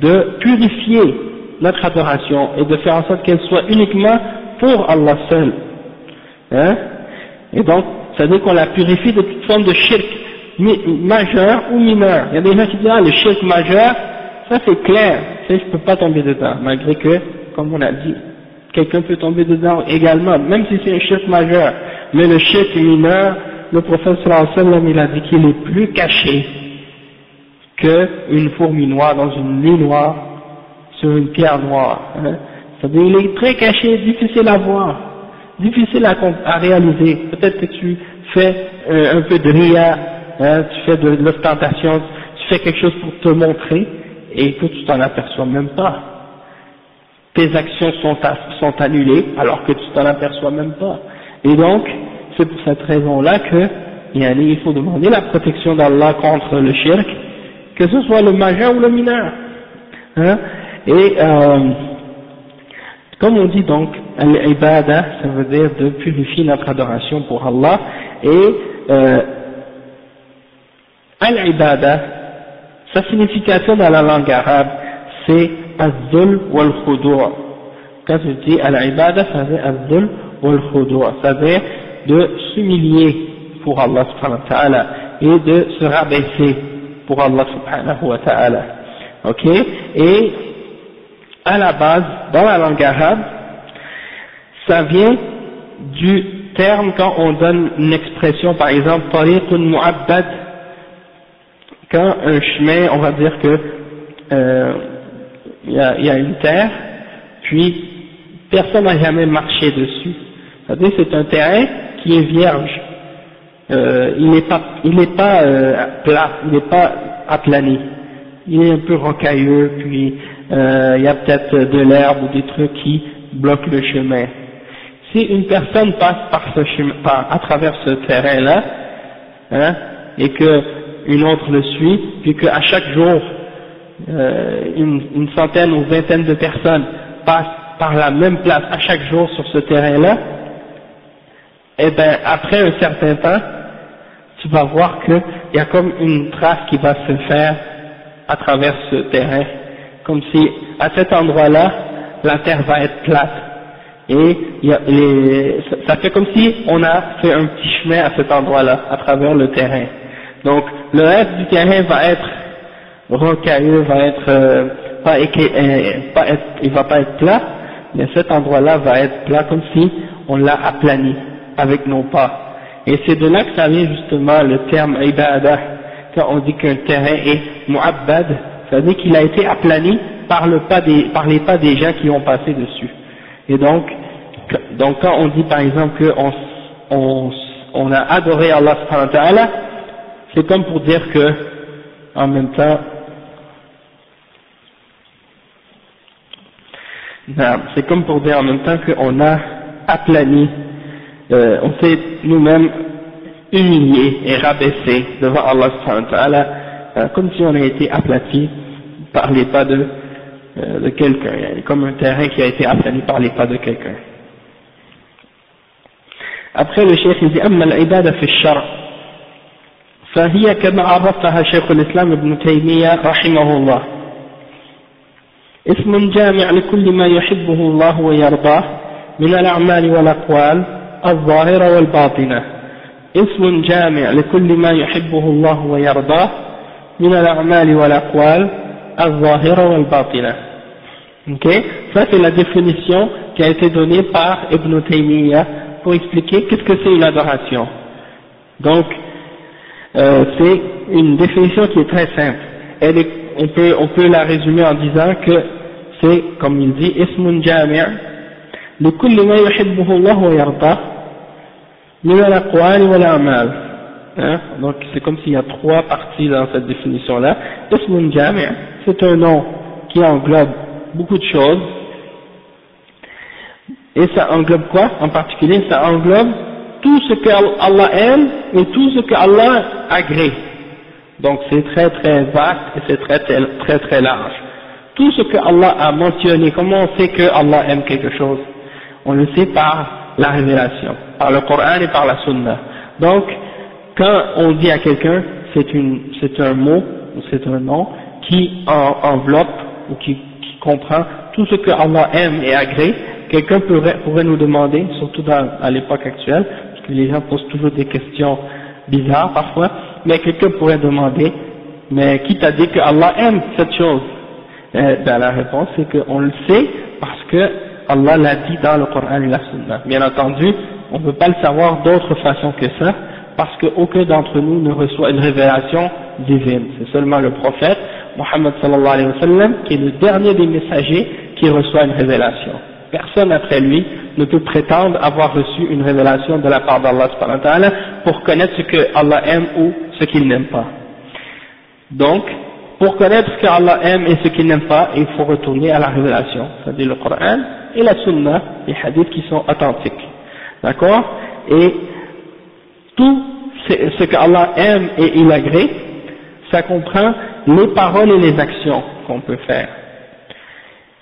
de purifier notre adoration et de faire en sorte qu'elle soit uniquement pour Allah seul. Et donc, ça veut dire qu'on la purifie de toute forme de shirk, majeur ou mineur. Il y a des gens qui disent, ah, le shirk majeur, ça c'est clair, je ne peux pas tomber dedans, malgré que, comme on a dit, quelqu'un peut tomber dedans également, même si c'est un shirk majeur. Mais le shirk mineur, le prophète sallallahu alayhi wa sallam, il a dit qu'il est plus caché qu'une fourmi noire dans une nuit noire sur une pierre noire. C'est-à-dire, il est très caché, difficile à voir, difficile à réaliser. Peut-être que tu fais un peu de riya, tu fais de l'ostentation, tu fais quelque chose pour te montrer, et que tu t'en aperçois même pas. Tes actions sont annulées alors que tu t'en aperçois même pas. Et donc, c'est pour cette raison-là que il faut demander la protection d'Allah contre le shirk, que ce soit le majeur ou le mineur. Et comme on dit donc, al-ibada, ça veut dire de purifier notre adoration pour Allah, et al-ibada, sa signification dans la langue arabe, c'est az-zul wal-khudu'. Quand je dis al-ibada, ça veut dire az-zul wal-khudu', ça veut dire de s'humilier pour Allah subhanahu wa ta'ala et de se rabaisser pour Allah subhanahu wa ta'ala. Ok? Et à la base, dans la langue arabe, ça vient du terme quand on donne une expression, par exemple, tariqun mu'abbad, quand un chemin, on va dire que il y a une terre, puis personne n'a jamais marché dessus. C'est-à-dire c'est un terrain qui est vierge. Il n'est pas plat, il n'est pas aplani. Il est un peu rocailleux, puis il y a peut-être de l'herbe ou des trucs qui bloquent le chemin. Si une personne passe par ce chemin, à travers ce terrain-là, et que une autre le suit, puis qu'à chaque jour, une centaine ou vingtaine de personnes passent par la même place à chaque jour sur ce terrain-là, et ben après un certain temps, tu vas voir qu'il y a comme une trace qui va se faire à travers ce terrain, comme si à cet endroit-là, la terre va être plate. Et ça fait comme si on a fait un petit chemin à cet endroit-là, à travers le terrain. Donc le reste du terrain va être rocailleux, il va pas être plat, mais cet endroit-là va être plat comme si on l'a aplani avec nos pas. Et c'est de là que ça vient justement le terme ibadah, quand on dit qu'un terrain est mu'abbad, ça veut dire qu'il a été aplani par les pas des gens qui ont passé dessus. Et donc, Donc quand on dit par exemple on a adoré Allah subhanahu wa ta'ala, c'est comme pour dire que, en même temps, c'est comme pour dire en même temps qu'on a aplani, on s'est nous-mêmes humiliés et rabaissés devant Allah subhanahu wa ta'ala, comme si on a été aplati par les pas de quelqu'un, comme un terrain qui a été aplani par les pas de quelqu'un. Après le cheikh il dit أما العبادة في الشرع فهي كما عرفها شيخ الإسلام ابن تيمية رحمه الله اسم جامع لكل ما يحبه الله ويرضاه من الأعمال والأقوال الظاهرة والباطنة. اسم جامع لكل ما يحبه الله ويرضاه من الأعمال والأقوال الظاهرة والباطنة. Ok, ça c'est la définition qui a été donnée par Ibn Taymiyyah pour expliquer qu'est-ce que c'est une adoration. Donc, c'est une définition qui est très simple. On peut la résumer en disant que c'est, comme il dit, ismun jami' li kulli ma yuhibbuhu Allah wa yardah min al-aqwal wal a'mal. Donc c'est comme s'il y a trois parties dans cette définition-là. Ismun jami', c'est un nom qui englobe beaucoup de choses. Et ça englobe quoi en particulier? Ça englobe tout ce que Allah aime et tout ce que Allah agrée. Donc c'est très très vaste et c'est très très large. Tout ce que Allah a mentionné, comment on sait que Allah aime quelque chose? On le sait par la révélation, par le Coran et par la Sunna. Donc quand on dit à quelqu'un c'est un mot ou c'est un nom qui enveloppe ou qui comprend tout ce que Allah aime et agrée, quelqu'un pourrait nous demander, surtout à l'époque actuelle, parce que les gens posent toujours des questions bizarres parfois, mais quelqu'un pourrait demander, mais qui t'a dit que Allah aime cette chose? La réponse c'est qu'on le sait parce que Allah l'a dit dans le Coran et la Sunna. Bien entendu, on ne peut pas le savoir d'autre façon que ça, parce qu'aucun d'entre nous ne reçoit une révélation divine. C'est seulement le prophète, Muhammad sallallahu alayhi wa sallam, qui est le dernier des messagers qui reçoit une révélation. Personne après lui ne peut prétendre avoir reçu une révélation de la part d'Allah subhanahu wa ta'ala pour connaître ce que Allah aime ou ce qu'il n'aime pas. Donc, pour connaître ce que Allah aime et ce qu'il n'aime pas, il faut retourner à la révélation, c'est-à-dire le Coran et la Sunna, les hadiths qui sont authentiques. D'accord? Et tout ce que Allah aime et il agrée, ça comprend les paroles et les actions qu'on peut faire.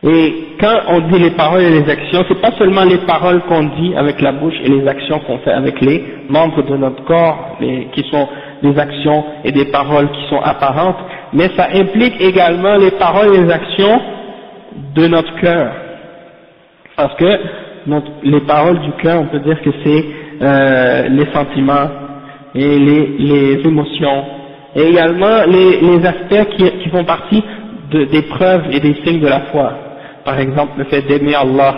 Et quand on dit les paroles et les actions, c'est pas seulement les paroles qu'on dit avec la bouche et les actions qu'on fait avec les membres de notre corps, qui sont des actions et des paroles qui sont apparentes, mais ça implique également les paroles et les actions de notre cœur. Parce que les paroles du cœur, on peut dire que c'est les sentiments et les émotions, et également les aspects qui font partie des preuves et des signes de la foi. Par exemple, le fait d'aimer Allah,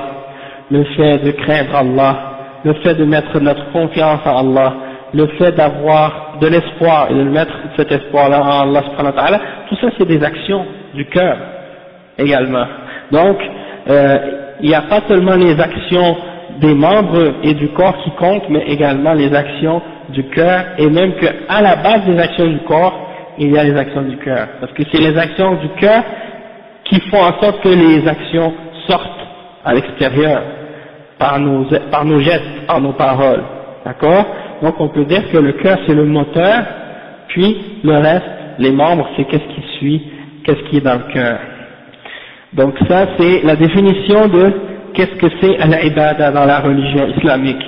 le fait de craindre Allah, le fait de mettre notre confiance en Allah, le fait d'avoir de l'espoir et de mettre cet espoir-là en Allah subhanahu wa ta'ala, tout ça c'est des actions du cœur également. Donc, il n'y a pas seulement les actions des membres et du corps qui comptent, mais également les actions du cœur, et même qu'à la base des actions du corps, il y a les actions du cœur. Parce que c'est les actions du cœur qui font en sorte que les actions sortent à l'extérieur, par nos gestes, par nos paroles. D'accord? Donc on peut dire que le cœur c'est le moteur, puis le reste, les membres, c'est qu'est-ce qui suit, qu'est-ce qui est dans le cœur. Donc ça c'est la définition de qu'est-ce que c'est al-ibada dans la religion islamique.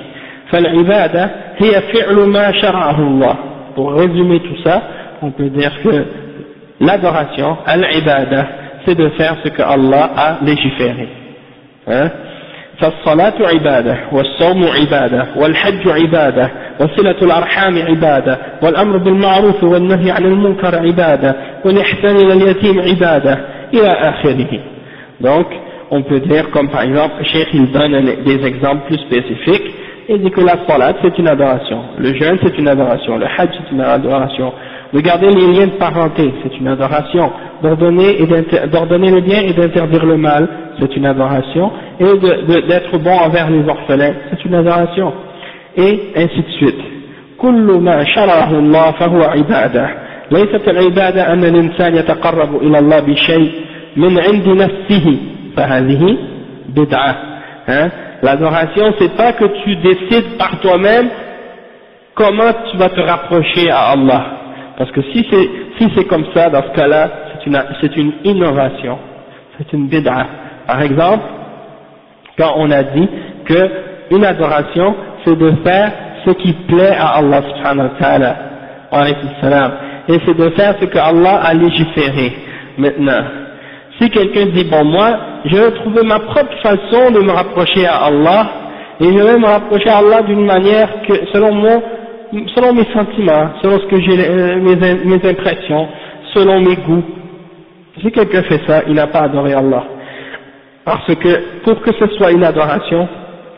Fal-ibada hiya fi'lu ma shara'ahu Allah. Pour résumer tout ça, on peut dire que l'adoration, al-ibada, c'est de faire ce que Allah a légiféré. فالصلاة عبادة والصوم عبادة والحج عبادة وصلة الأرحام عبادة والأمر بالمعروف والنهي عن المنكر عبادة والإحسان إلى اليتيم عبادة إلى آخره. Donc on peut dire comme par exemple Cheikh il donne des exemples plus spécifiques et dit que la salat c'est une adoration, le jeûne c'est une adoration, le hajj c'est une adoration, regarder les liens de parenté c'est une adoration, d'ordonner le bien et d'interdire le mal, c'est une adoration, et d'être bon envers les orphelins, c'est une adoration, et ainsi de suite. كل ما شرعه الله فهو عبادة ليست العبادة أن الإنسان يتقرب إلى الله بشيء من عند نفسه فهذه بدعة. L'adoration, c'est pas que tu décides par toi-même comment tu vas te rapprocher à Allah, parce que si c'est comme ça, dans ce cas-là, c'est une innovation, c'est une bid'a. Par exemple, quand on a dit que une adoration, c'est de faire ce qui plaît à Allah subhanahu wa ta'ala, et c'est de faire ce que Allah a légiféré. Maintenant, si quelqu'un dit, bon, moi, je vais trouver ma propre façon de me rapprocher à Allah, et je vais me rapprocher à Allah d'une manière que, selon mes sentiments, selon ce que j'ai, mes impressions, selon mes goûts. Si quelqu'un fait ça, il n'a pas adoré Allah. Parce que, pour que ce soit une adoration,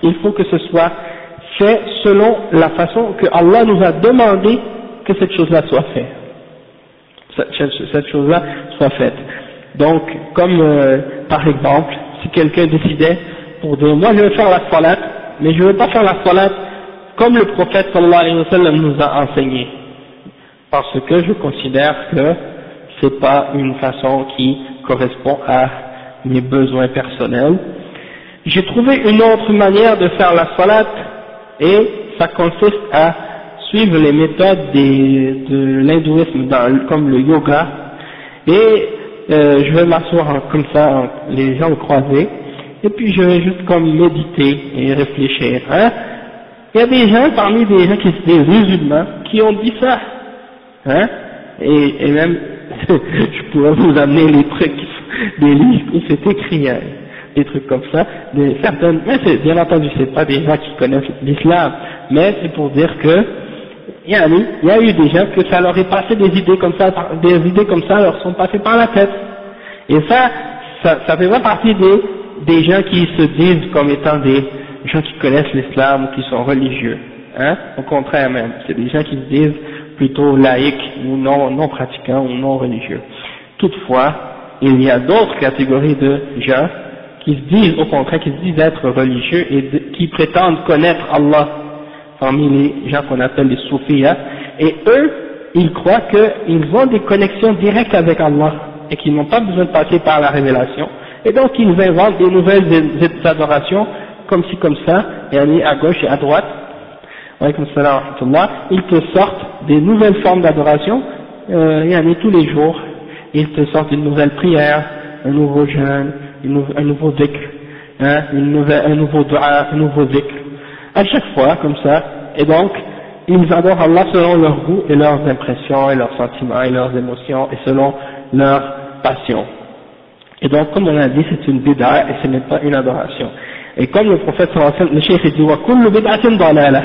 il faut que ce soit fait selon la façon que Allah nous a demandé que cette chose-là soit faite. Cette chose-là soit faite. Donc, comme par exemple, si quelqu'un décidait pour dire, moi je vais faire la salat, mais je ne veux pas faire la salat comme le prophète sallallahu alayhi wa sallam nous a enseigné, parce que je considère que c'est pas une façon qui correspond à mes besoins personnels. J'ai trouvé une autre manière de faire la salat, et ça consiste à suivre les méthodes de l'hindouisme comme le yoga, et je vais m'asseoir comme ça, les jambes croisées, et puis je vais juste comme méditer et réfléchir. Il y a des gens, parmi des gens qui sont des musulmans, qui ont dit ça. Et même, je pourrais vous amener les trucs, des livres où c'est écrit, des trucs comme ça, certaines, mais bien entendu, c'est pas des gens qui connaissent l'islam, mais c'est pour dire que, il y a eu des gens que ça leur est passé des idées comme ça leur sont passées par la tête. Et ça fait pas partie des gens qui se disent comme étant des gens qui connaissent l'islam ou qui sont religieux. Au contraire même, c'est des gens qui se disent plutôt laïcs ou non pratiquants ou non religieux. Toutefois, il y a d'autres catégories de gens qui se disent, au contraire, qui se disent être religieux et qui prétendent connaître Allah, parmi les gens qu'on appelle les soufis, et eux, ils croient qu'ils ont des connexions directes avec Allah et qu'ils n'ont pas besoin de passer par la révélation, et donc ils inventent des nouvelles adorations comme ci comme ça, et à gauche et à droite. Ils te sortent des nouvelles formes d'adoration, tous les jours. Ils te sortent une nouvelle prière, un nouveau jeûne, un nouveau dhikr, un nouveau dua, un nouveau dhikr. À chaque fois, comme ça, et donc, ils adorent Allah selon leur goût et leurs impressions et leurs sentiments et leurs émotions et selon leurs passions. Et donc, comme on a dit, c'est une bid'a et ce n'est pas une adoration. Et comme le prophète sallallahu alayhi wa sallam, le cheikh dit, وَكُلُّ بِدْعَةٍ ضَلَالَةٍ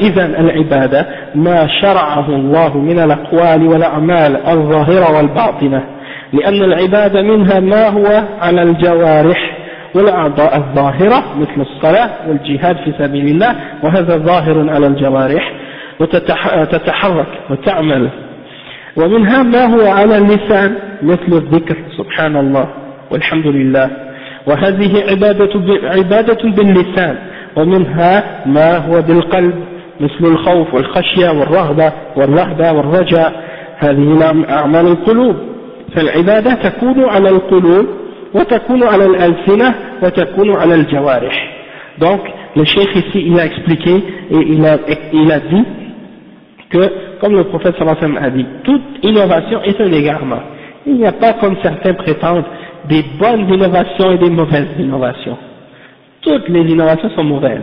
إذن العبادة ما شرعه الله من الأقوال والأعمال الظاهرة والباطنة لأن العبادة منها ما هو على الجوارح والأعضاء الظاهرة مثل الصلاة والجهاد في سبيل الله وهذا ظاهر على الجوارح وتتحرك وتعمل ومنها ما هو على اللسان مثل الذكر سبحان الله والحمد لله وهذه عبادة باللسان ومنها ما هو بالقلب مثل الخوف والخشية والرهبة والرجاء هذه أعمال القلوب فالعبادة تكون على القلوب وتكون على الألسنة وتكون على الجوارح. Donc le cheikh ici il a expliqué et il a dit que comme le prophète sallallahu alayhi wa sallam a dit, toute innovation est un égarement. Il n'y a pas, comme certains prétendent, des bonnes innovations et des mauvaises innovations. Toutes les innovations sont mauvaises,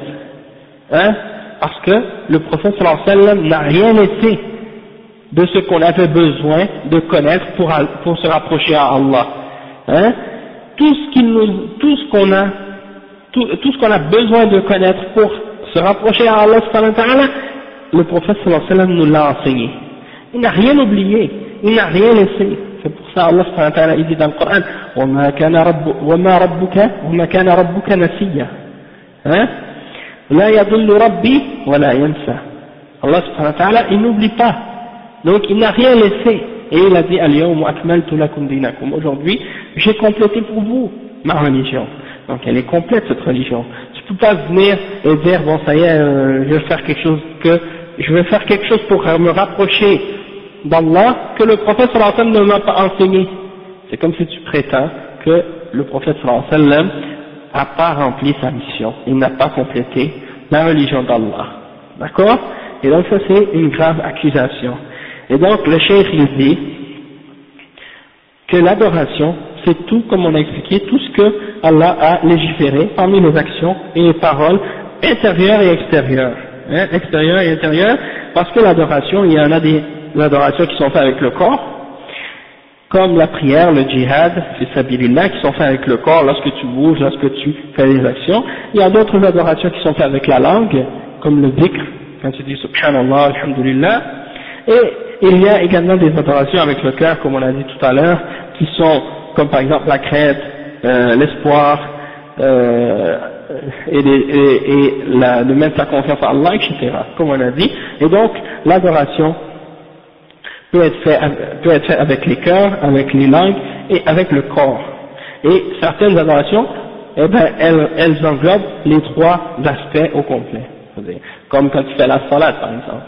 parce que le prophète sallallahu alayhi wa sallam n'a rien laissé de ce qu'on avait besoin de connaître pour se rapprocher à Allah. Tout ce qu'on a besoin de connaître pour se rapprocher à Allah subhanahu wa ta'ala, le prophète sallallahu alayhi wa sallam nous l'a enseigné. Il n'a rien oublié, il n'a rien laissé. C'est pour ça Allah subhanahu wa ta'ala il dit dans le Coran وَمَا كَانَ رَبُّكَ نَسِيًّا لَا يَضِلُّ رَبِّي وَلَا يَنْسَى. Allah subhanahu wa ta'ala il n'oublie pas Donc il n'a rien laissé. Et il a dit Al-yawma akmaltu lakum dinakum. Aujourd'hui, j'ai complété pour vous ma religion. Donc elle est complète cette religion. Tu peux pas venir et dire bon ça y est, je vais faire quelque chose pour me rapprocher d'Allah que le prophète sallallahu alayhi wa sallam ne m'a pas enseigné. C'est comme si tu prétends que le prophète sallallahu alayhi wa sallam n'a pas rempli sa mission, il n'a pas complété la religion d'Allah. D'accord? Et donc ça c'est une grave accusation. Et donc le cheikh il dit que l'adoration c'est tout, comme on a expliqué, tout ce que Allah a légiféré parmi les actions et les paroles intérieures et extérieures. Extérieures et intérieures, parce que l'adoration, il y en a des adorations qui sont faites avec le corps, comme la prière, le djihad, fi sabilillah, qui sont faites avec le corps lorsque tu bouges, lorsque tu fais des actions. Il y a d'autres adorations qui sont faites avec la langue, comme le dhikr, quand tu dis subhanallah, alhamdulillah. Et il y a également des adorations avec le cœur, comme on a dit tout à l'heure, qui sont comme par exemple la crainte, l'espoir, de mettre sa confiance en Allah, etc., comme on a dit. Et donc, l'adoration peut être faite avec les cœurs, avec les langues et avec le corps. Et certaines adorations, eh ben, elles englobent les trois aspects au complet. Comme quand tu fais la salat, par exemple.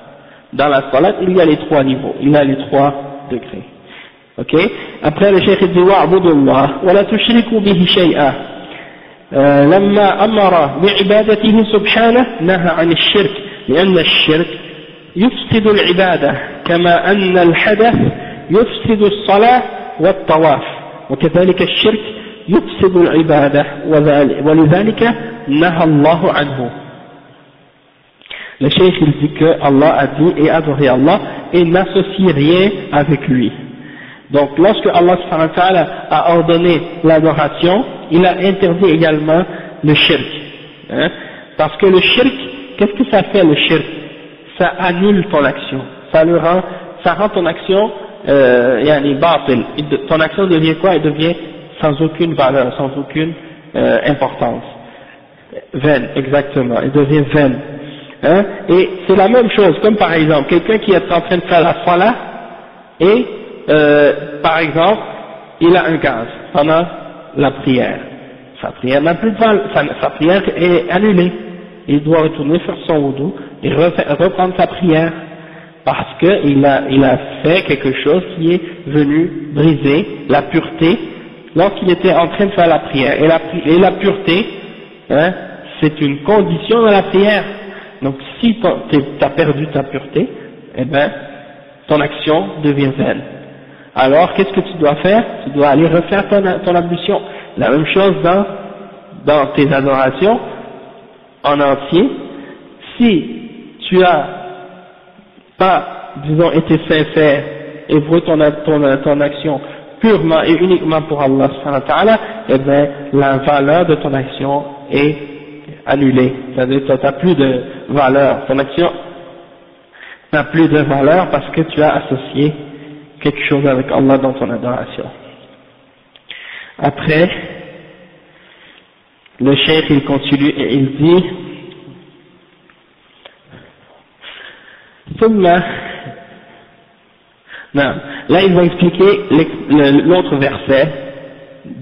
Dans la salat, il y a les trois niveaux, il y a les trois degrés. Ok. Après le cheikh dit wa'budu Allah wa la tushriku bihi shay'a. لما أمر بعبادته سبحانه نهى عن الشرك لأن الشرك يفسد العبادة كما أن الحدث يفسد الصلاة والطواف وكذلك الشرك يفسد العبادة ولذلك نهى الله عنه. Le cheikh il dit que Allah a dit et adorer Allah et n'associe rien avec lui. Donc lorsque Allah subhanahu wa ta'ala a ordonné l'adoration, il a interdit également le shirk. Parce que le shirk, qu'est-ce que ça fait le shirk? Ça annule ton action. Ça rend ton action batil. Ton action devient quoi? Elle devient sans aucune valeur, sans aucune importance. Vaine, exactement. Elle devient vaine. Et c'est la même chose, comme par exemple, quelqu'un qui est en train de faire la salat et par exemple, il a un gaz pendant la prière. Sa prière n'a plus de valeur, sa prière est annulée. Il doit retourner faire son wudu et reprendre sa prière parce qu'il a fait quelque chose qui est venu briser la pureté lorsqu'il était en train de faire la prière. Et la pureté, c'est une condition de la prière. Donc si tu as perdu ta pureté, eh ben, ton action devient vaine. Alors, qu'est-ce que tu dois faire? Tu dois aller refaire ton ablution. La même chose dans tes adorations en entier. Si tu as pas, disons, été sincère et voué ton action purement et uniquement pour Allah subhanahu wa ta'ala, eh bien, la valeur de ton action est annulée. C'est-à-dire que tu n'as plus de valeur. Ton action n'a plus de valeur parce que tu as associé quelque chose avec Allah dans ton adoration. Après, le cheikh il continue et il dit là il va expliquer l'autre verset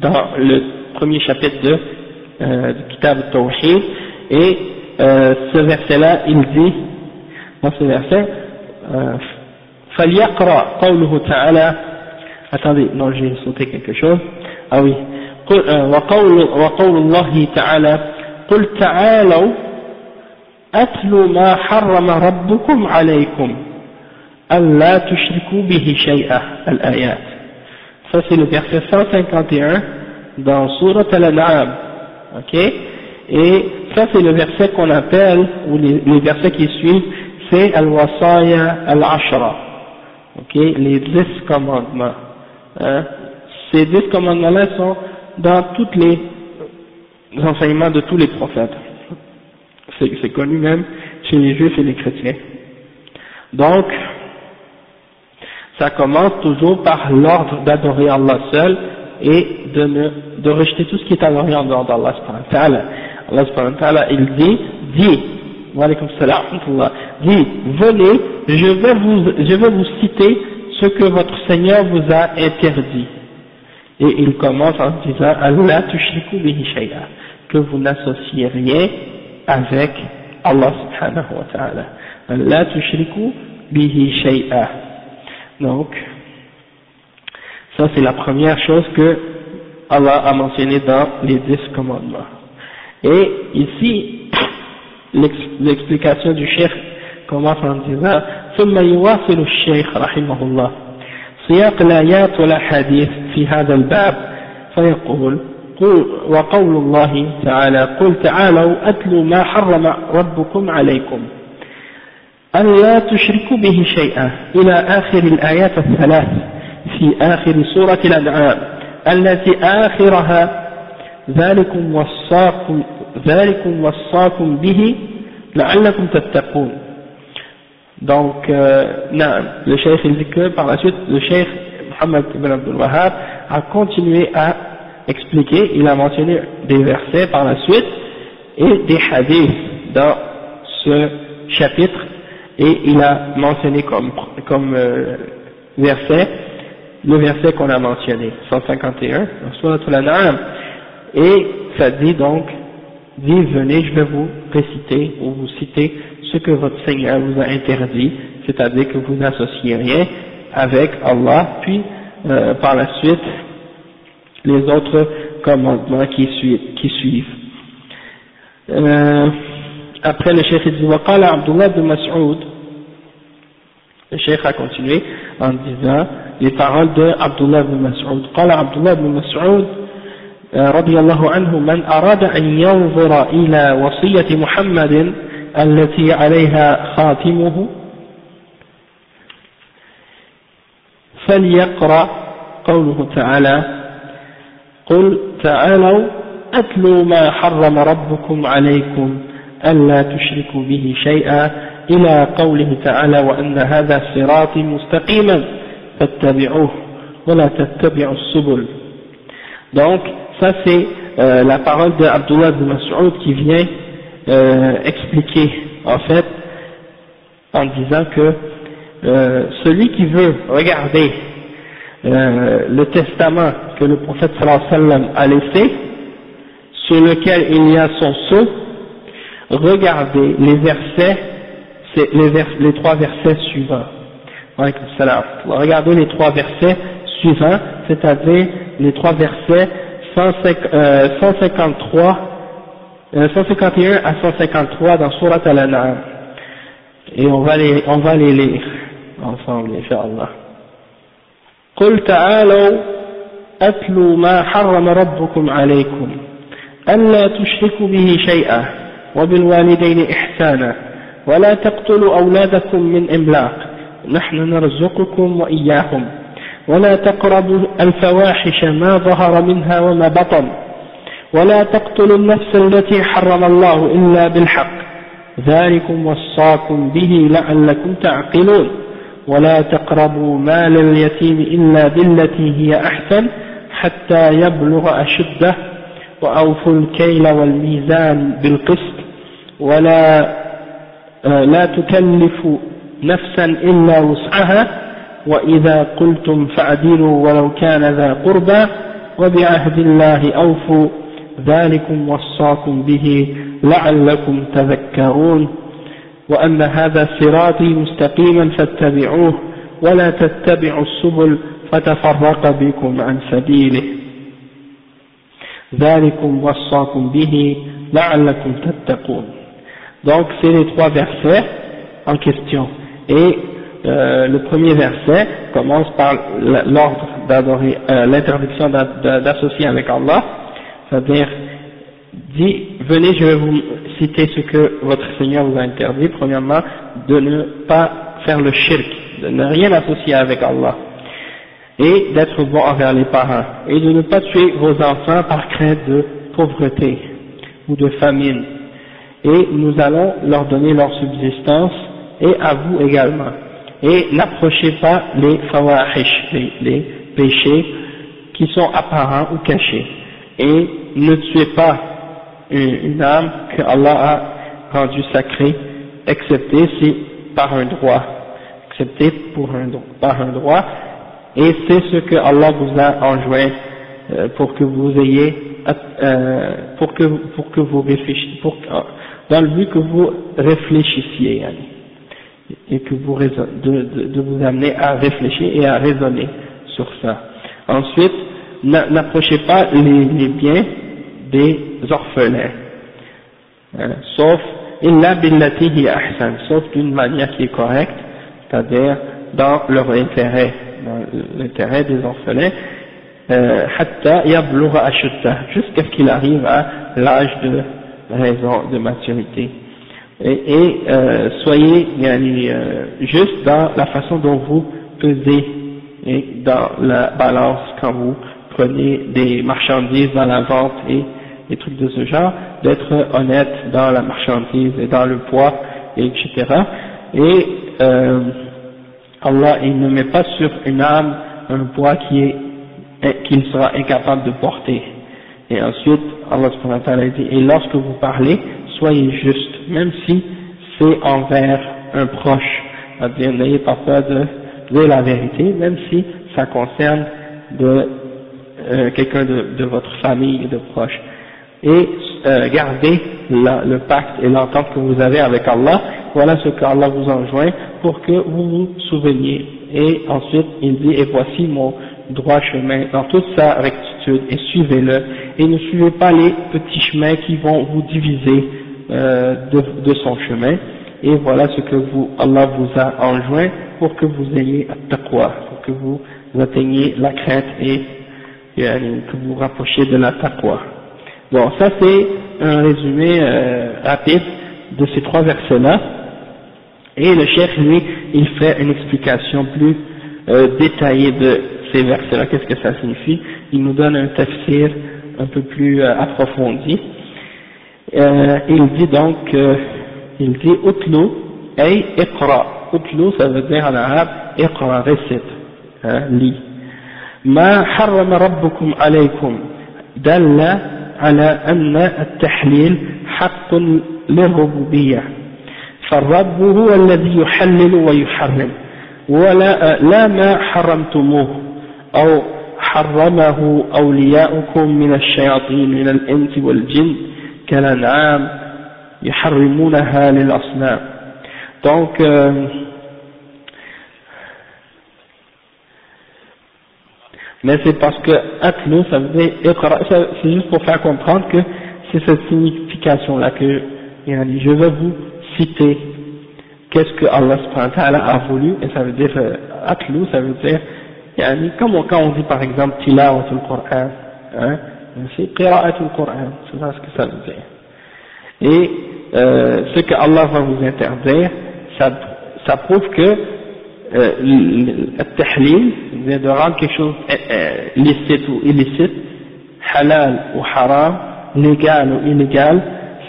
dans le premier chapitre du Kitab al-Tawhid et ce verset là il dit dans ce verset فليقرأ قوله تعالى attendez non j'ai sauté quelque chose ah oui وقول الله تعالى قل تعالوا أتل ما حرم ربكم عليكم ألا تشركوا به شيئا الآيات. Ça c'est le verset 151 dans Sourate Al-An'am, ok, et ça c'est le verset qu'on appelle, ou les versets qui suivent, c'est Al-Wasaya Al-Ashra, ok, les 10 commandements. Ces 10 commandements-là sont dans tous les enseignements de tous les prophètes. C'est connu même chez les juifs et les chrétiens. Donc, ça commence toujours par l'ordre d'adorer Allah seul et de rejeter tout ce qui est adoré en dehors d'Allah subhanahu wa ta'ala. Allah subhanahu wa ta'ala, il dit, wa alaykum salam, dit, venez, je vais vous citer ce que votre Seigneur vous a interdit. Et il commence en disant, Allah tushriku bihi shay'a, que vous n'associez rien avec Allah subhanahu wa ta'ala. Allah tushriku bihi shay'a. Donc, ça c'est la première chose que Allah a mentionné dans les 10 commandements. Et ici, l'explication du cheikh commence en disant ثم يواصل الشيخ رحمه الله سياق الآيات والأحاديث في هذا الباب فيقول وقول الله تعالى قل تعالوا أتلوا ما حرم ربكم عليكم ألا تشركوا به شيئا إلى آخر الآيات الثلاث في آخر سورة الأنعام التي آخرها ذلكم وصاكم به لعلكم تتقون. Donc, le cheikh il dit que par la suite, le cheikh Mohammed ibn Abdul Wahhab a continué à expliquer, il a mentionné des versets par la suite et des hadiths dans ce chapitre, et il a mentionné comme verset, le verset qu'on a mentionné, 151, dans Surat Al-An'am, et ça dit donc, dit venez, je vais vous réciter ou vous citer ce que votre Seigneur vous a interdit, c'est-à-dire que vous n'associez rien avec Allah, puis par la suite les autres commandements qui suivent. Après le cheikh dit وقال عبد الله بن مسعود, le cheikh a continué en disant les paroles de Abdullah ibn Mas'ud. قال عبد الله بن مسعود رضي الله عنه من أراد أن ينظر إلى وصية محمد التي عليها خاتمه فليقرأ قوله تعالى قل تعالوا أتلوا ما حرم ربكم عليكم ألا تشركوا به شيئا إلى قوله تعالى وأن هذا صراطي مستقيما فاتبعوه ولا تتبعوا السبل. Donc ça c'est la parole de Abdullah ibn Mas'ud qui vient expliquer en fait en disant que celui qui veut regarder le testament que le prophète sallallahu alayhi wa sallam a laissé, sur lequel il y a son sceau, regardez les versets, les 3 versets suivants. Regardez les 3 versets suivants, c'est-à-dire les 3 versets 151 à 153 dans Surat Al-An'am. Et on va les lire ensemble, Inch'Allah. قل تعالوا أتلوا ما حرم ربكم عليكم ألا تشركوا به شيئا وبالوالدين إحسانا ولا تقتلوا أولادكم من إملاق نحن نرزقكم وإياهم ولا تقربوا الفواحش ما ظهر منها وما بطن ولا تقتلوا النفس التي حرم الله إلا بالحق ذلكم وصاكم به لعلكم تعقلون ولا تقربوا مال اليتيم إلا بالتي هي أحسن حتى يبلغ أشده وأوفوا الكيل والميزان بالقسط ولا تكلف نفسا إلا وسعها وإذا قلتم فاعدلوا ولو كان ذا قربى وبعهد الله أوفوا ذلكم وصاكم به لعلكم تذكرون وأن هذا صراطي مستقيما فاتبعوه ولا تتبعوا السبل فتفرق بكم عن سبيله ذلكم وصاكم به لعلكم تتقون. Donc c'est les 3 versets en question, et le premier verset commence par l'ordre d'adorer, l'interdiction d'associer avec Allah, c'est-à-dire dit venez, je vais vous citer ce que votre Seigneur vous a interdit. Premièrement, de ne pas faire le shirk, de ne rien associer avec Allah, et d'être bon envers les parents, et de ne pas tuer vos enfants par crainte de pauvreté ou de famine, et nous allons leur donner leur subsistance, et à vous également, et n'approchez pas les fawahish, les péchés qui sont apparents ou cachés, et ne tuez pas une âme que Allah a rendue sacrée excepté si par un droit, excepté par un droit, et c'est ce que Allah vous a enjoint pour que vous ayez, pour que vous réfléchissiez, dans le but que vous réfléchissiez, et que vous de vous amener à réfléchir et à raisonner sur ça. Ensuite, n'approchez pas les biens des orphelins, sauf illa billati hi ahsan, sauf d'une manière qui est correcte, c'est-à-dire dans leur intérêt, dans l'intérêt des orphelins, hatta yablugha ashuddah, jusqu'à ce qu'il arrive à l'âge de raison, de maturité. Et soyez juste dans la façon dont vous pesez et dans la balance quand vous prenez des marchandises dans la vente et des trucs de ce genre, d'être honnête dans la marchandise et dans le poids, etc. Et Allah, il ne met pas sur une âme un poids qu'il sera incapable de porter. Et ensuite, Allah subhanahu wa ta'ala dit, et lorsque vous parlez, soyez juste, même si c'est envers un proche, c'est-à-dire n'ayez pas peur de dire la vérité, même si ça concerne quelqu'un de votre famille et de proche. Et gardez le pacte et l'entente que vous avez avec Allah, voilà ce qu'Allah vous enjoint pour que vous vous souveniez. Et ensuite, il dit, et voici mon droit chemin dans toute sa rectitude, et suivez-le, et ne suivez pas les petits chemins qui vont vous diviser de son chemin, et voilà ce que Allah vous a enjoint pour que vous ayez at-taqwa, pour que vous atteigniez la crainte et que vous rapprochiez de la taqwa. Bon, ça c'est un résumé rapide de ces trois versets-là, et le cheikh, lui, il fait une explication plus détaillée de ces versets-là, qu'est-ce que ça signifie. Il nous donne un tafsir un peu plus approfondi. Il dit donc, il dit utlu ay iqra. Utlu, ça veut dire en arabe iqra, récite, lis. Ma harrama rabbukum alaykum dalla ala anna at-tahlil haqqun lirrububiyyah. فالرب هو الذي يحلل ويحرم ولا لا ما حرمتموه أو حرمه أولياؤكم من الشياطين من الإنس والجن كالأنعام يحرمونها للأصنام. Donc mais c'est parce que atlu, ça veut dire c'est juste pour faire comprendre que c'est cette signification là que je vais vous citer qu'est-ce que Allah subhanahu wa ta'ala a voulu, et ça veut dire atlu, ça veut dire comme quand on dit par exemple tilawatul Qur'an, c'est qira'atul Qur'an, c'est ça ce que ça veut dire. Et ce que Allah va vous interdire, ça prouve que le tahlil, c'est de rendre quelque chose licite ou illicite, halal ou haram, légal ou illégal,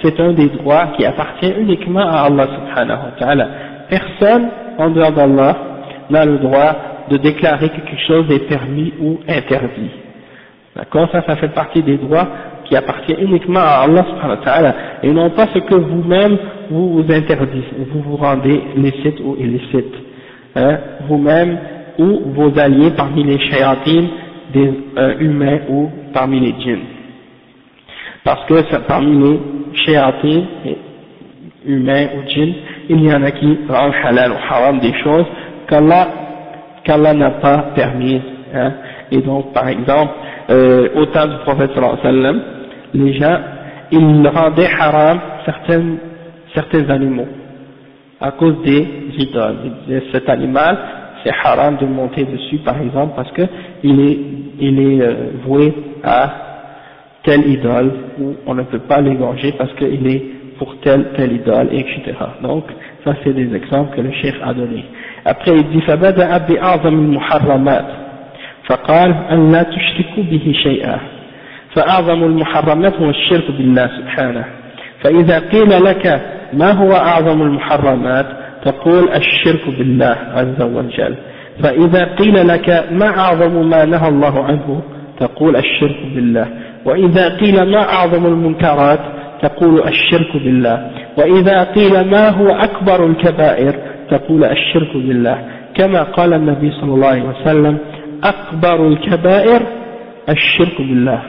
c'est un des droits qui appartient uniquement à Allah subhanahu wa ta'ala. Personne en dehors d'Allah n'a le droit de déclarer que quelque chose est permis ou interdit. D'accord? Ça fait partie des droits qui appartiennent uniquement à Allah subhanahu wa ta'ala, et non pas ce que vous-même vous interdisez, vous vous rendez licite ou illicite, vous-même ou vos alliés parmi les shayatines, des humains ou parmi les djinns. Parce que parmi les shayatines, humains ou djinns, il y en a qui rendent halal ou haram des choses qu'Allah n'a pas permises. Et donc, par exemple, au temps du prophète sallallahu alayhi wa sallam, les gens, ils rendaient haram certains animaux à cause des idoles. Ils disaient, cet animal, c'est haram de monter dessus, par exemple, parce que il est voué à telle idole, ou on ne peut pas l'égorger parce qu'il est pour telle idole, etc. Donc, ça c'est des exemples que le cheikh a donnés. Après, il dit, فَبَدَأَ بِأَعْظَمِ الْمُحَرَّمَاتِ فقال أن لا تشركوا به شيئا فأعظم المحرمات هو الشرك بالله سبحانه فإذا قيل لك ما هو أعظم المحرمات تقول الشرك بالله عز وجل فإذا قيل لك ما أعظم ما نهى الله عنه تقول الشرك بالله وإذا قيل ما أعظم المنكرات تقول الشرك بالله وإذا قيل ما هو أكبر الكبائر تقول الشرك بالله كما قال النبي صلى الله عليه وسلم أكبر الكبائر الشرك بالله.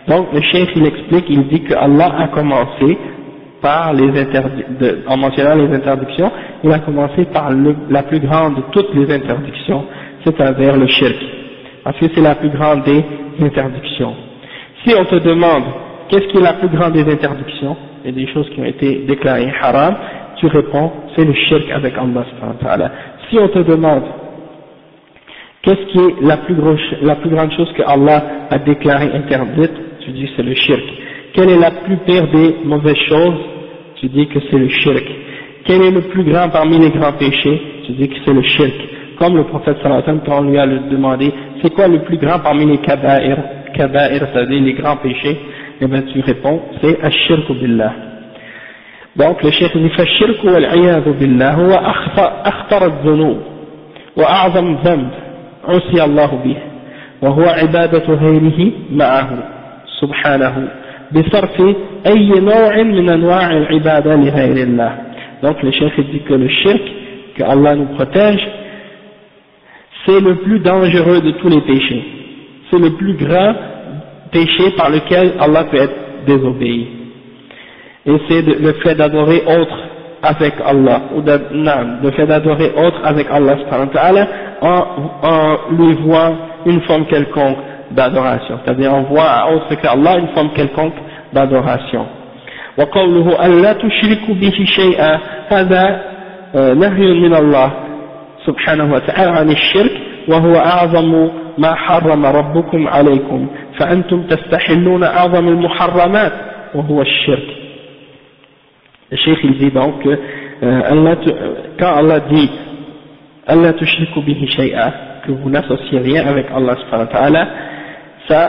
Donc le cheikh il explique, il dit que Allah a commencé par en mentionnant les interdictions, il a commencé par la plus grande de toutes les interdictions, c'est-à-dire le shirk, parce que c'est la plus grande des interdictions. Si on te demande qu'est-ce qui est la plus grande des interdictions, et des choses qui ont été déclarées haram, tu réponds c'est le shirk avec Allah subhanahu wa ta'ala. Si on te demande qu'est-ce qui est la plus grande chose que Allah a déclarée interdite, tu dis c'est le shirk. Quelle est la plus pire des mauvaises choses, tu dis que c'est le shirk. Quel est le plus grand parmi les grands péchés, tu dis que c'est le shirk. Comme le prophète sallallahu alayhi wa sallam, quand on lui a demandé c'est quoi le plus grand parmi les kaba'ir, c'est-à-dire les grands péchés, et bien tu réponds c'est ash-shirku billah. Donc le cheikh dit فالشرك والعياذ بالله هو أخطر الذنوب وأعظم ذنب عصي الله به وهو عبادة غيره معه سبحانه بصرف أي نوع من أنواع العبادة لغير الله. Donc le cheikh dit que le shirk, que Allah nous protège, c'est le plus dangereux de tous les péchés, c'est le plus grand péché par lequel Allah peut être désobéi. Et c'est le fait d'adorer autre avec Allah, ou le fait d'adorer autre avec Allah subhanahu wa ta'ala en lui voit une forme quelconque d'adoration, c'est-à-dire on voit à autre qu'Allah une forme quelconque d'adoration. وقوله ألا تشركوا به شيئا هذا نهي من الله سبحانه وتعالى عن الشرك وهو أعظم ما حرم ربكم عليكم فأنتم تستحلون أعظم المحرمات وهو الشرك. Le cheikh il dit donc que quand Allah dit Allah tushriku bihi shay'a, que vous n'associez rien avec Allah subhanahu wa ta'ala, ça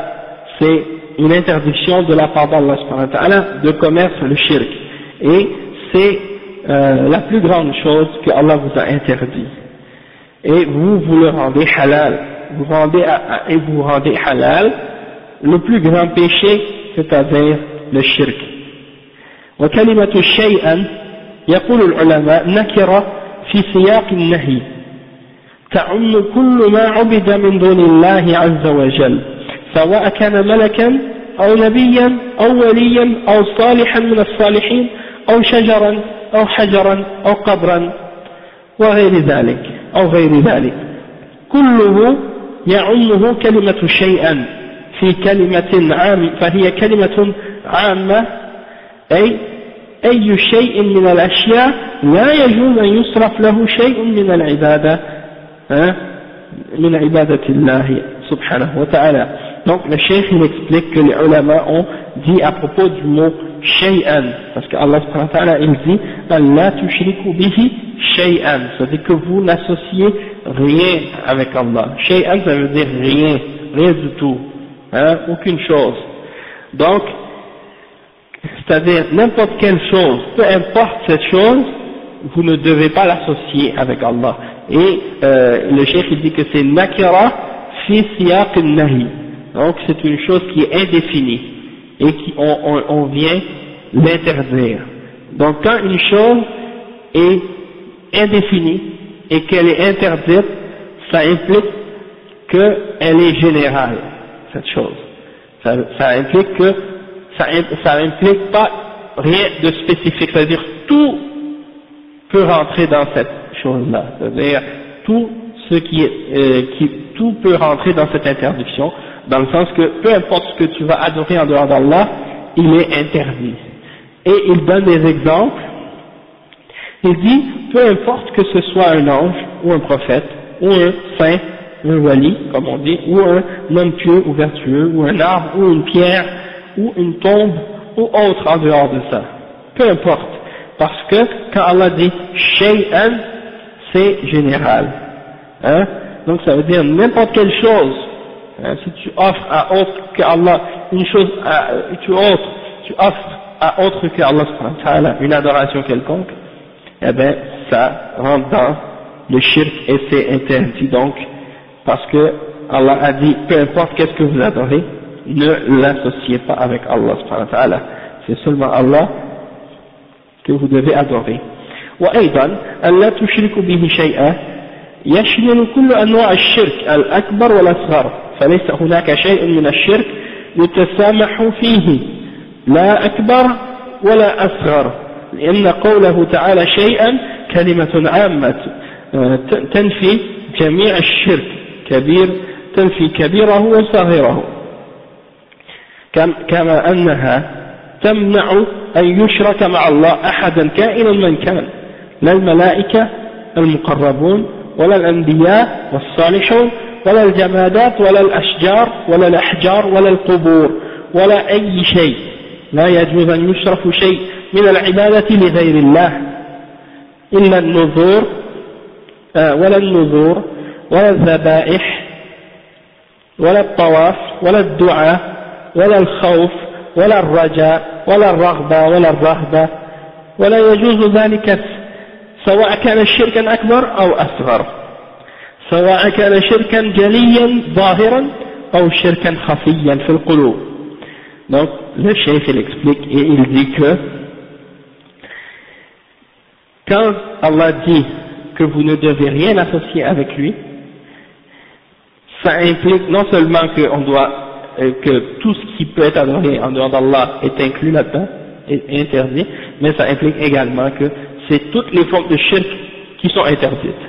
c'est une interdiction de la part d'Allah subhanahu wa ta'ala de commettre le shirk, et c'est la plus grande chose que Allah vous a interdit, et vous le rendez halal, vous rendez halal le plus grand péché, c'est-à-dire le shirk. وكلمة شيئا يقول العلماء نكرة في سياق النهي تعم كل ما عبد من دون الله عز وجل سواء كان ملكا أو نبيا أو وليا أو صالحا من الصالحين أو شجرا أو حجرا أو قبرا وغير ذلك أو غير ذلك كله يعمه كلمة شيئا في كلمة عام فهي كلمة عامة أي شيء من الأشياء لا يجوز أن يصرف له شيء من العبادة من عبادة الله سبحانه وتعالى. Donc le cheikh il explique que les ulama ont dit à propos du mot shay'an, parce que Allah subhanahu wa ta'ala il dit la tushriku bihi shay'an, c'est-à-dire que vous n'associez rien avec Allah. Shay'an ça veut dire rien du tout, aucune chose. Donc c'est-à-dire n'importe quelle chose, peu importe cette chose, vous ne devez pas l'associer avec Allah. Et le cheikh il dit que c'est nakira fi siyaq al-nahi, donc c'est une chose qui est indéfinie et on vient l'interdire. Donc quand une chose est indéfinie et qu'elle est interdite, ça implique qu'elle est générale, cette chose. Ça implique que ça implique pas rien de spécifique, c'est-à-dire tout peut rentrer dans cette chose-là, c'est-à-dire tout ce tout peut rentrer dans cette interdiction, dans le sens que peu importe ce que tu vas adorer en dehors d'Allah, il est interdit. Et il donne des exemples. Il dit, peu importe que ce soit un ange ou un prophète ou un saint, un wali comme on dit, ou un homme pieux ou vertueux, ou un arbre ou une pierre ou une tombe ou autre en dehors de ça, peu importe, parce que quand Allah dit shay'an, c'est général, donc ça veut dire n'importe quelle chose, si tu offres à autre que Allah une chose, tu offres à autre que Allah subhanahu wa ta'ala une adoration quelconque, eh bien ça rentre dans le shirk et c'est interdit, donc parce que Allah a dit peu importe qu'est-ce que vous adorez, ne l'associez pas avec Allah subhanahu wa ta'ala, c'est seulement Allah que vous devez adorer. وأيضا ألا تشركوا به شيئا يشمل كل أنواع الشرك الأكبر والأصغر، فليس هناك شيء من الشرك يتسامح فيه لا أكبر ولا أصغر، لأن قوله تعالى شيئا كلمة عامة تنفي جميع الشرك، كبير تنفي كبيره وصغيره، كما أنها تمنع أن يشرك مع الله أحدا كائنا من كان، لا الملائكة المقربون ولا الأنبياء والصالحون ولا الجمادات ولا الأشجار ولا الأحجار ولا القبور ولا أي شيء، لا يجوز أن يشرف شيء من العبادة لغير الله إلا النذور ولا النذور ولا الذبائح ولا الطواف ولا الدعاء ولا الخوف ولا الرجاء ولا الرغبة ولا الرهبة، ولا يجوز ذلك سواء كان شركا أكبر أو أصغر، سواء كان شركا جليا ظاهرا أو شركا خفيا في القلوب. Donc le cheikh il explique et il dit que quand Allah dit que vous ne devez rien associer avec lui, ça implique non seulement que tout ce qui peut être adoré en dehors d'Allah est inclus là-dedans, est interdit, mais ça implique également que c'est toutes les formes de shirk qui sont interdites.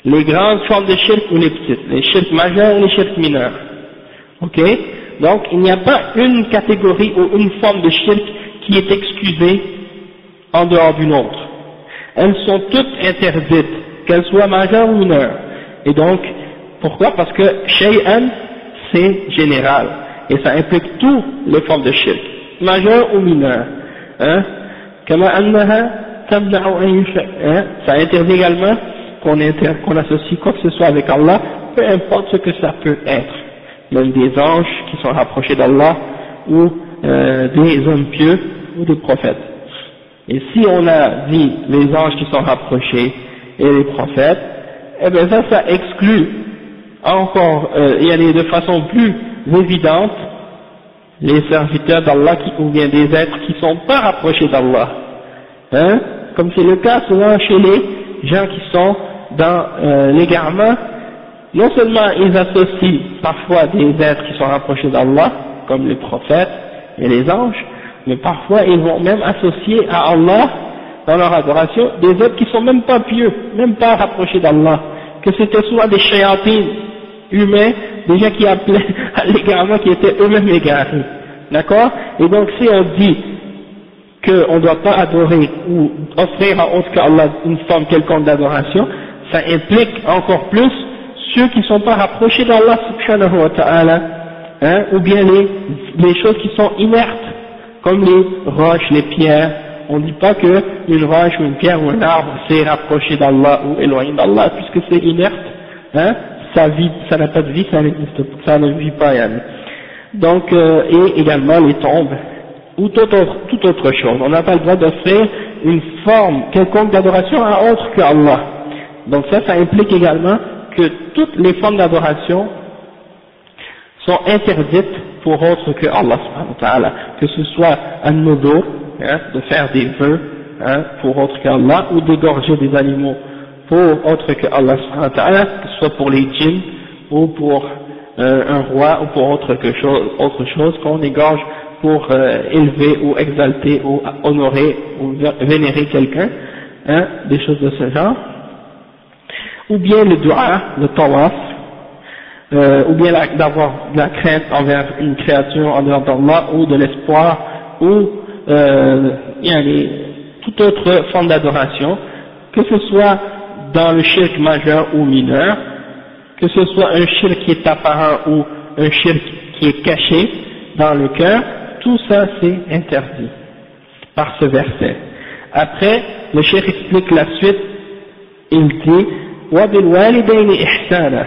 Les grandes formes de shirk ou les petites, les shirk majeurs ou les shirk mineurs. Ok? Donc il n'y a pas une catégorie ou une forme de shirk qui est excusée en dehors d'une autre. Elles sont toutes interdites, qu'elles soient majeures ou mineures. Et donc, pourquoi? Parce que shay'an, c'est général. Et ça implique toutes les formes de shirk, majeures ou mineures. Hein? Ça interdit également qu'on associe quoi que ce soit avec Allah, peu importe ce que ça peut être. Même des anges qui sont rapprochés d'Allah, ou des hommes pieux, ou des prophètes. Et si on a dit les anges qui sont rapprochés et les prophètes, eh bien ça exclut encore, de façon plus évidente, les serviteurs d'Allah ou bien des êtres qui ne sont pas rapprochés d'Allah. Hein? Comme c'est le cas souvent chez les gens qui sont dans l'égarement, non seulement ils associent parfois des êtres qui sont rapprochés d'Allah, comme les prophètes et les anges, mais parfois ils vont même associer à Allah dans leur adoration des êtres qui sont même pas pieux, même pas rapprochés d'Allah, que c'était soit des shayatines humains, des gens qui appelaient à l'égarement qui étaient eux-mêmes égarés, d'accord? Et donc si on dit qu'on ne doit pas adorer ou offrir à autre qu'Allah une forme quelconque d'adoration, ça implique encore plus ceux qui ne sont pas rapprochés d'Allah subhanahu wa ta'ala, hein, ou bien les choses qui sont inertes, comme les roches, les pierres. On ne dit pas qu'une roche ou une pierre ou un arbre s'est rapproché d'Allah ou éloigné d'Allah, puisque c'est inerte, hein, ça n'a pas de vie, ça ne vit pas. Yann. Donc, et également les tombes, ou toute autre chose. On n'a pas le droit d'offrir une forme quelconque d'adoration à autre que Allah. Donc ça implique également que toutes les formes d'adoration sont interdites pour autre que Allah subhanahu wa ta'ala, que ce soit an-nudur, hein, de faire des vœux, hein, pour autre que Allah, ou d'égorger des animaux pour autre que Allah subhanahu wa ta'ala, que ce soit pour les djinns ou pour un roi ou pour autre chose qu'on égorge pour élever ou exalter ou honorer ou vénérer quelqu'un, hein, des choses de ce genre, ou bien le dua, le tawaf, ou bien d'avoir de la crainte envers une créature en dehors d'Allah, ou de l'espoir, ou toute autre forme d'adoration, que ce soit dans le shirk majeur ou mineur, que ce soit un shirk qui est apparent ou un shirk qui est caché dans le cœur, tout ça c'est interdit par ce verset. Après, le cheikh explique la suite, il dit وَبِالْوَالِدَيْنِ إِحْسَانًا,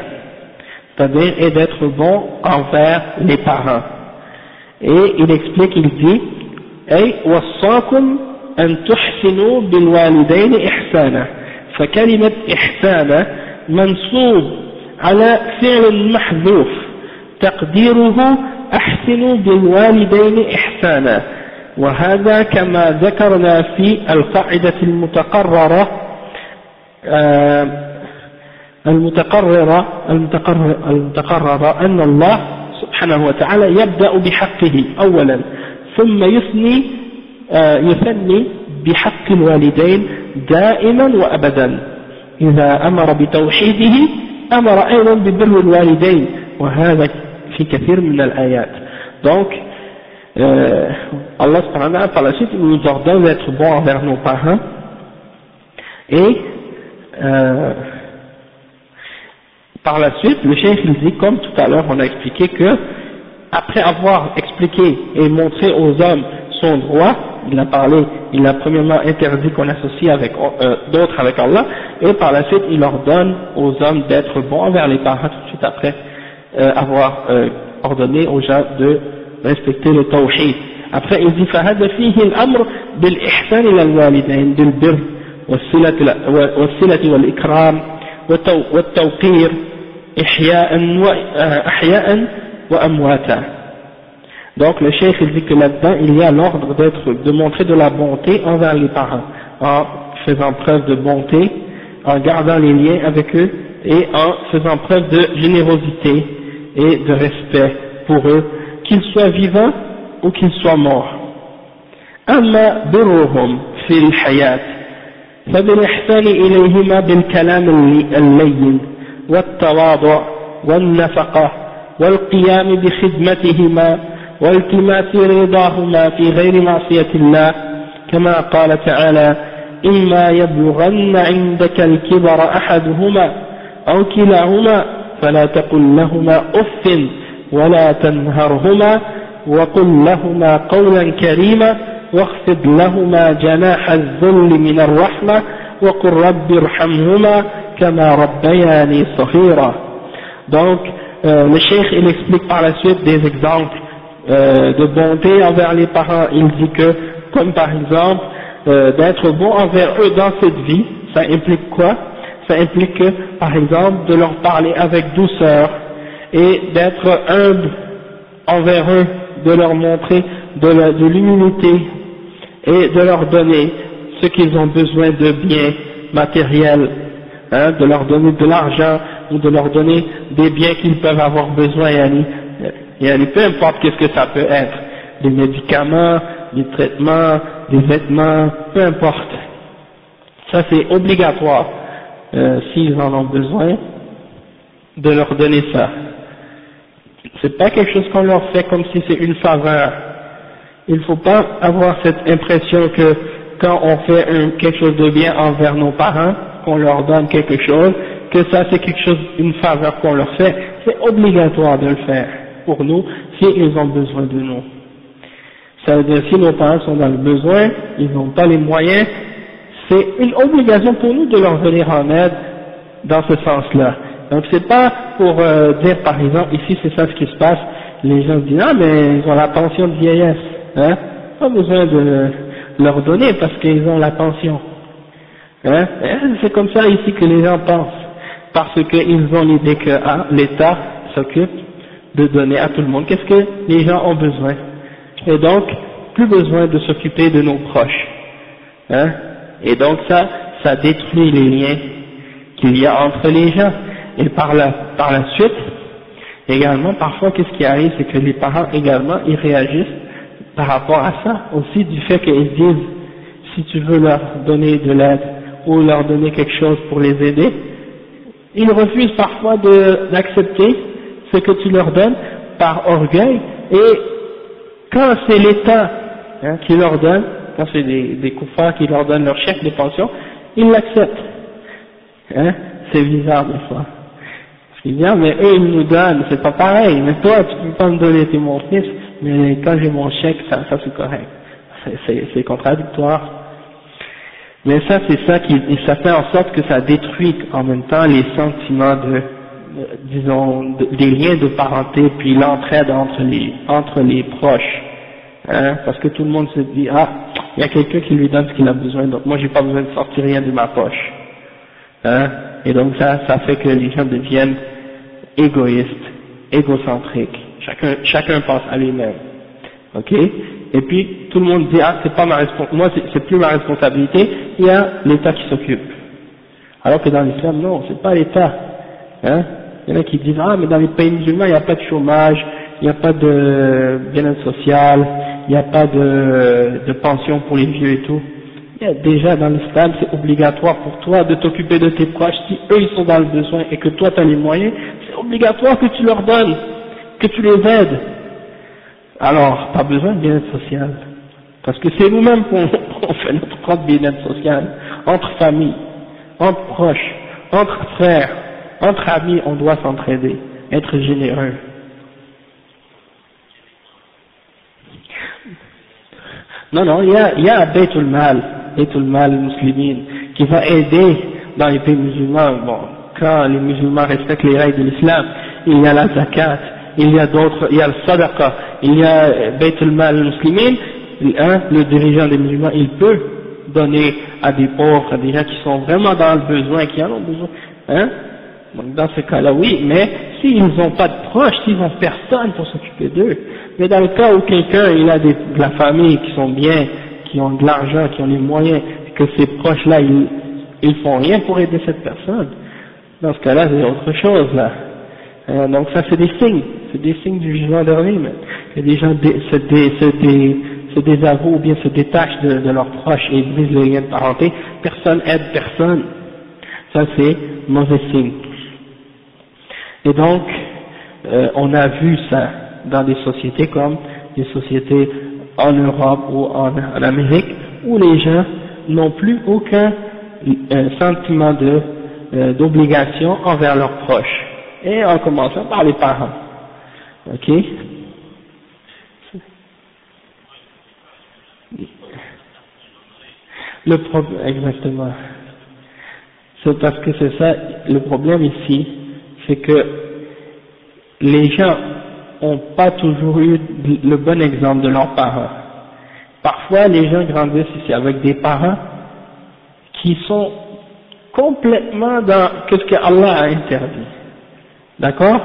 c'est-à-dire et d'être bon envers les parents. Et il explique, il dit أي وصاكم أن تحسنوا بالوالدين إحسانا, فكلمة إحسانا منصوب على فعل محذوف تقديره أحسنوا بالوالدين إحسانا, وهذا كما ذكرنا في القاعدة المتقررة أن الله سبحانه وتعالى يبدأ بحقه أولا ثم يثني بحق الوالدين دائما وأبدا. إذا أمر بتوحيده أمر أيضا ببر الوالدين، وهذا في كثير من الآيات. Donc Allah subhanahu wa ta'ala par la suite il nous ordonne d'être bons envers nos parents, et par la suite le cheikh il dit, comme tout à l'heure on a expliqué, que après avoir expliqué et montré aux hommes son droit, il a premièrement interdit qu'on associe avec d'autres avec Allah, et par la suite il ordonne aux hommes d'être bons envers les parents tout de suite après avoir ordonné aux gens de respecter le tawhid. Après il dit فهذا فيه الأمر بالإحسان إلى الوالدين بالبر والصلة والإكرام والتوقير إحياء وأمواتا. Donc le cheikh il dit que là-dedans il y a l'ordre de montrer de la bonté envers les parents, en faisant preuve de bonté, en gardant les liens avec eux et en faisant preuve de générosité et de respect pour eux, qu'ils soient vivants ou qu'ils soient morts. أما برهم في الحياة فبالإحسان إليهما بالكلام اللين والتواضع والنفقة والقيام بخدمتهما والتماس رضاهما في غير معصية الله، كما قال تعالى إما يبلغن عندك الكبر أحدهما أو كلاهما فلا تقل لهما أف ولا تنهرهما وقل لهما قولا كريما واخفض لهما جناح الذل من الرحمة وقل رب ارحمهما كما ربياني صغيرا. Donc le cheikh il explique par la suite des exemples de bonté envers les parents. Il dit que, comme par exemple d'être bon envers eux dans cette vie, ça implique quoi? Ça implique que, par exemple, de leur parler avec douceur et d'être humble envers eux, de leur montrer de l'humilité et de leur donner ce qu'ils ont besoin de biens matériels, hein, de leur donner de l'argent ou de leur donner des biens qu'ils peuvent avoir besoin, peu importe qu'est-ce que ça peut être, des médicaments, des traitements, des vêtements, peu importe. Ça c'est obligatoire, s'ils en ont besoin, de leur donner ça. C'est pas quelque chose qu'on leur fait comme si c'est une faveur. Il ne faut pas avoir cette impression que quand on fait quelque chose de bien envers nos parents, qu'on leur donne quelque chose, que ça c'est quelque chose, une faveur qu'on leur fait. C'est obligatoire de le faire pour nous s'ils ont besoin de nous. Ça veut dire si nos parents sont dans le besoin, ils n'ont pas les moyens, c'est une obligation pour nous de leur venir en aide dans ce sens-là. Donc c'est pas pour dire par exemple ici c'est ça ce qui se passe, les gens disent ah mais ils ont la pension de vieillesse, hein, pas besoin de leur donner parce qu'ils ont la pension, hein, c'est comme ça ici que les gens pensent, parce qu'ils ont l'idée que l'État s'occupe de donner à tout le monde qu'est-ce que les gens ont besoin, et donc plus besoin de s'occuper de nos proches, hein, et donc ça détruit les liens qu'il y a entre les gens. Et par la suite, également, parfois, qu'est-ce qui arrive, c'est que les parents également, ils réagissent par rapport à ça, aussi du fait qu'ils disent, si tu veux leur donner de l'aide, ou leur donner quelque chose pour les aider, ils refusent parfois d'accepter ce que tu leur donnes par orgueil, et quand c'est l'État qui leur donne, quand c'est des koufars qui leur donnent leur chèque de pension, ils l'acceptent. Hein, c'est bizarre des fois. C'est bien, mais eux ils nous donnent, c'est pas pareil, mais toi tu peux pas me donner, t'es mon fils, mais quand j'ai mon chèque, ça c'est correct. C'est contradictoire. Mais ça c'est ça ça fait en sorte que ça détruit en même temps les sentiments des liens de parenté, puis l'entraide entre les proches. Hein, parce que tout le monde se dit, il y a quelqu'un qui lui donne ce qu'il a besoin, donc moi j'ai pas besoin de sortir rien de ma poche. Hein, et donc ça fait que les gens deviennent égoïstes, égocentriques, chacun pense à lui-même, ok, et puis tout le monde dit ah c'est pas ma responsabilité, moi c'est plus ma responsabilité, il y a l'État qui s'occupe. Alors que dans l'islam non, c'est pas l'État. Hein? Il y en a qui disent ah mais dans les pays musulmans il n'y a pas de chômage, il n'y a pas de bien-être social, il n'y a pas de pension pour les vieux et tout. Déjà dans l'islam c'est obligatoire pour toi de t'occuper de tes proches, si eux ils sont dans le besoin et que toi tu as les moyens, c'est obligatoire que tu leur donnes, que tu les aides. Alors, pas besoin de bien-être social, parce que c'est nous-mêmes qu'on fait notre propre bien-être social, entre familles, entre proches, entre frères, entre amis, on doit s'entraider, être généreux. Non, il y a Baytul Mal Muslimin, qui va aider dans les pays musulmans. Bon, quand les musulmans respectent les règles de l'islam, il y a la zakat, il y a d'autres, il y a le sadaqa, il y a Baytul Mal Muslimin, le dirigeant des musulmans, il peut donner à des pauvres, à des gens qui sont vraiment dans le besoin, qui en ont besoin, hein. Donc dans ce cas-là, oui, mais s'ils n'ont pas de proches, s'ils n'ont personne pour s'occuper d'eux, mais dans le cas où quelqu'un, il a de la famille qui sont bien, qui ont de l'argent, qui ont les moyens, et que ces proches-là, ils font rien pour aider cette personne, dans ce cas-là, c'est autre chose, là. Donc ça, c'est des signes du jugement dernier, mais que les gens se désavouent ou bien se détachent de leurs proches et brisent les liens de parenté, personne aide personne, ça c'est mauvais signe. Et donc, on a vu ça dans des sociétés comme des sociétés en Europe ou en Amérique, où les gens n'ont plus aucun sentiment d'obligation envers leurs proches, et en commençant par les parents. Ok? Le problème, exactement. C'est parce que c'est ça, le problème ici, c'est que les gens n'ont pas toujours eu le bon exemple de leurs parents. Parfois, les gens grandissent ici avec des parents qui sont complètement dans ce que Allah a interdit. D'accord?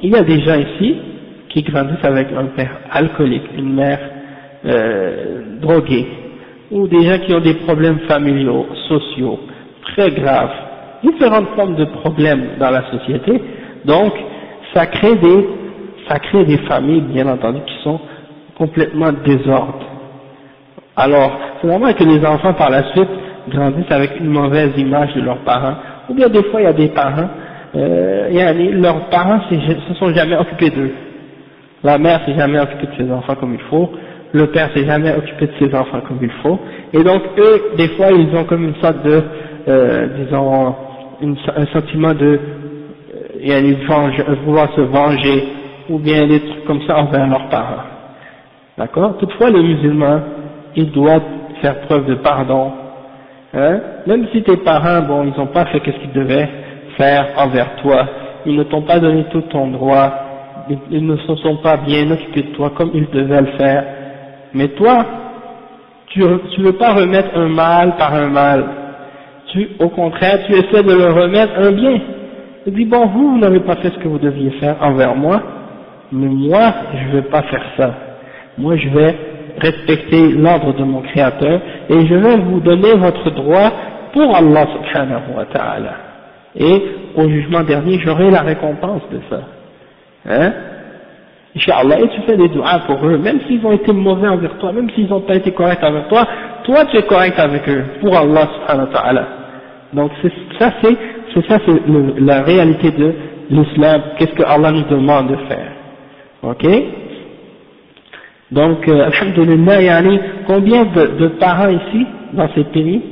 Il y a des gens ici qui grandissent avec un père alcoolique, une mère droguée, ou des gens qui ont des problèmes familiaux, sociaux, très graves, différentes formes de problèmes dans la société. Donc, ça crée des familles, bien entendu, qui sont complètement désordres. Alors, c'est normal que les enfants, par la suite, grandissent avec une mauvaise image de leurs parents, ou bien des fois, il y a des parents, leurs parents se sont jamais occupés d'eux. La mère s'est jamais occupée de ses enfants comme il faut, le père s'est jamais occupé de ses enfants comme il faut, et donc eux, des fois, ils ont comme une sorte de, disons, un sentiment de vouloir se venger, ou bien des trucs comme ça envers leurs parents. D'accord? Toutefois, les musulmans, ils doivent faire preuve de pardon, hein? Même si tes parents, bon, ils n'ont pas fait ce qu'ils devaient faire envers toi, ils ne t'ont pas donné tout ton droit, ils ne se sont pas bien occupés de toi comme ils devaient le faire, mais toi, tu veux pas remettre un mal par un mal, au contraire, tu essaies de leur remettre un bien. Tu dis, bon, vous n'avez pas fait ce que vous deviez faire envers moi, mais moi, je ne vais pas faire ça. Moi, je vais respecter l'ordre de mon Créateur, et je vais vous donner votre droit pour Allah subhanahu wa ta'ala. Et au jugement dernier, j'aurai la récompense de ça. Hein? Inch'Allah, et tu fais des du'as pour eux, même s'ils ont été mauvais envers toi, même s'ils n'ont pas été corrects envers toi, toi tu es correct avec eux, pour Allah subhanahu wa ta'ala. Donc c'est la réalité de l'islam, qu'est-ce que Allah nous demande de faire. Ok? Donc, alhamdulillah, yani, combien de parents ici, dans ces pays,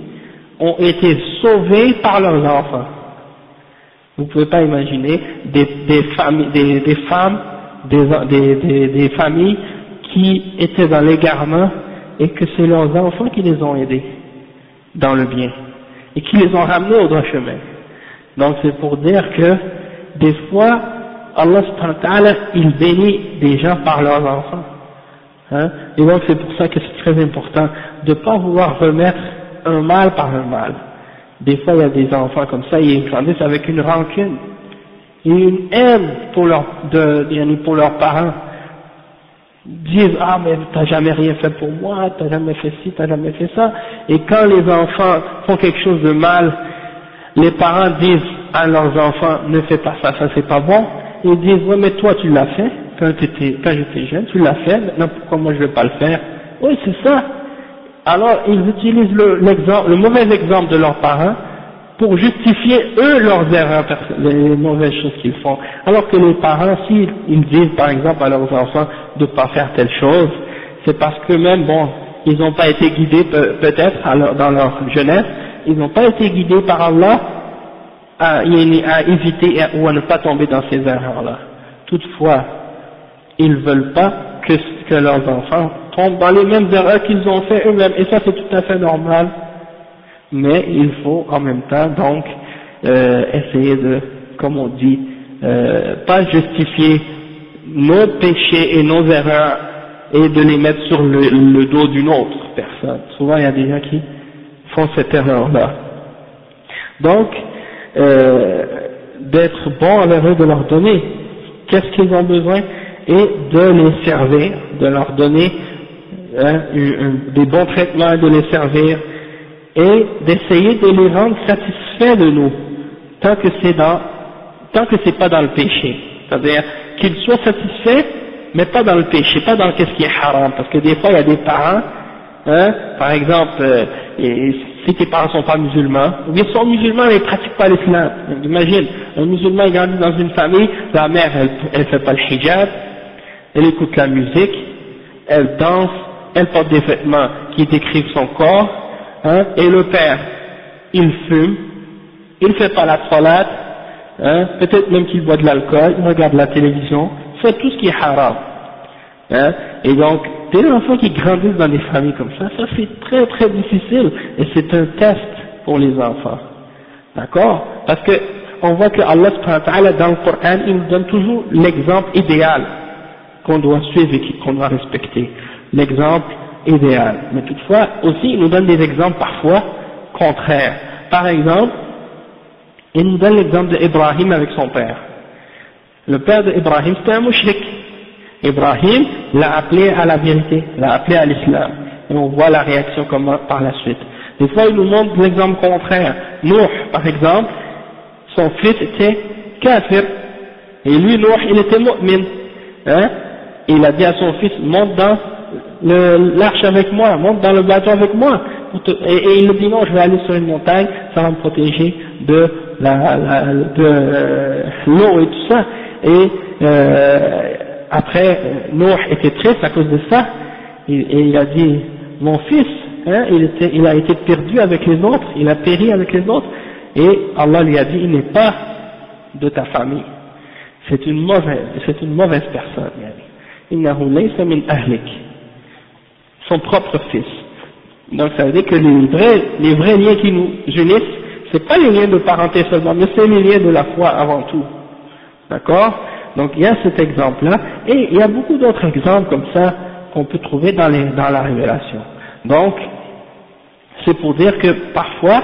ont été sauvés par leurs enfants? Vous ne pouvez pas imaginer des familles qui étaient dans l'égarement et que c'est leurs enfants qui les ont aidés dans le bien et qui les ont ramenés au droit chemin. Donc c'est pour dire que des fois Allah subhanahu wa ta'ala il bénit des gens par leurs enfants, hein? Et donc c'est pour ça que c'est très important de ne pas vouloir remettre un mal par un mal. Des fois il y a des enfants comme ça, ils grandissent avec une rancune et une haine pour leurs parents. disent ah mais t'as jamais rien fait pour moi, t'as jamais fait ci, t'as jamais fait ça, et quand les enfants font quelque chose de mal, les parents disent à leurs enfants ne fais pas ça, ça c'est pas bon, ils disent ouais mais toi tu l'as fait quand j'étais jeune, tu l'as fait, maintenant pourquoi moi je vais pas le faire? Oui c'est ça. Alors ils utilisent le mauvais exemple de leurs parents pour justifier eux leurs erreurs, les mauvaises choses qu'ils font. Alors que les parents, s'ils disent par exemple à leurs enfants de ne pas faire telle chose, c'est parce que même, bon, ils n'ont pas été guidés peut-être dans leur jeunesse, ils n'ont pas été guidés par Allah à éviter ou à ne pas tomber dans ces erreurs-là. Toutefois, ils ne veulent pas que leurs enfants tombent dans les mêmes erreurs qu'ils ont fait eux-mêmes, et ça c'est tout à fait normal. Mais il faut en même temps donc essayer de, comme on dit, pas justifier nos péchés et nos erreurs et de les mettre sur le dos d'une autre personne. Souvent il y a des gens qui font cette erreur-là. Donc, d'être bon envers eux, de leur donner qu'est-ce qu'ils ont besoin et de les servir, de leur donner des bons traitements, de les servir et d'essayer de les rendre satisfaits de nous, tant que c'est pas dans le péché. C'est-à-dire qu'ils soient satisfaits, mais pas dans le péché, pas dans qu'est-ce qui est haram, parce que des fois il y a des parents, par exemple, si tes parents sont pas musulmans, ou bien ils sont musulmans mais ils pratiquent pas l'islam. Imagine, un musulman il grandit dans une famille, la mère elle fait pas le hijab, elle écoute la musique, elle danse, elle porte des vêtements qui décrivent son corps, et le père, il fume, il fait pas la salat, peut-être même qu'il boit de l'alcool, il regarde la télévision, fait tout ce qui est haram. Et donc, des enfants qui grandissent dans des familles comme ça c'est très très difficile, et c'est un test pour les enfants. D'accord? Parce que on voit que Allah subhanahu wa ta'ala dans le Coran, il nous donne toujours l'exemple idéal qu'on doit suivre et qu'on doit respecter. L'exemple idéal. Mais toutefois, aussi, il nous donne des exemples parfois contraires. Par exemple, il nous donne l'exemple d'Ibrahim avec son père. Le père d'Ibrahim, c'était un mouchrik. Ibrahim l'a appelé à la vérité, l'a appelé à l'islam. Et on voit la réaction comment par la suite. Des fois, il nous montre l'exemple contraire. Nuh, par exemple, son fils était kafir. Et lui, Nuh, il était mu'min. Et il a dit à son fils, monte dans l'arche avec moi, monte dans le bateau avec moi. Et il lui dit non, je vais aller sur une montagne, ça va me protéger de l'eau et tout ça. Et après, Nuh était triste à cause de ça, et il a dit, mon fils, il a été perdu avec les autres, il a péri avec les autres, et Allah lui a dit, il n'est pas de ta famille, c'est une mauvaise personne. Innahu laysa min ahlik, son propre fils. Donc ça veut dire que les vrais liens qui nous unissent, c'est pas les liens de parenté seulement, mais c'est les liens de la foi avant tout. D'accord? Donc il y a cet exemple-là, et il y a beaucoup d'autres exemples comme ça qu'on peut trouver dans la révélation. Donc, c'est pour dire que parfois,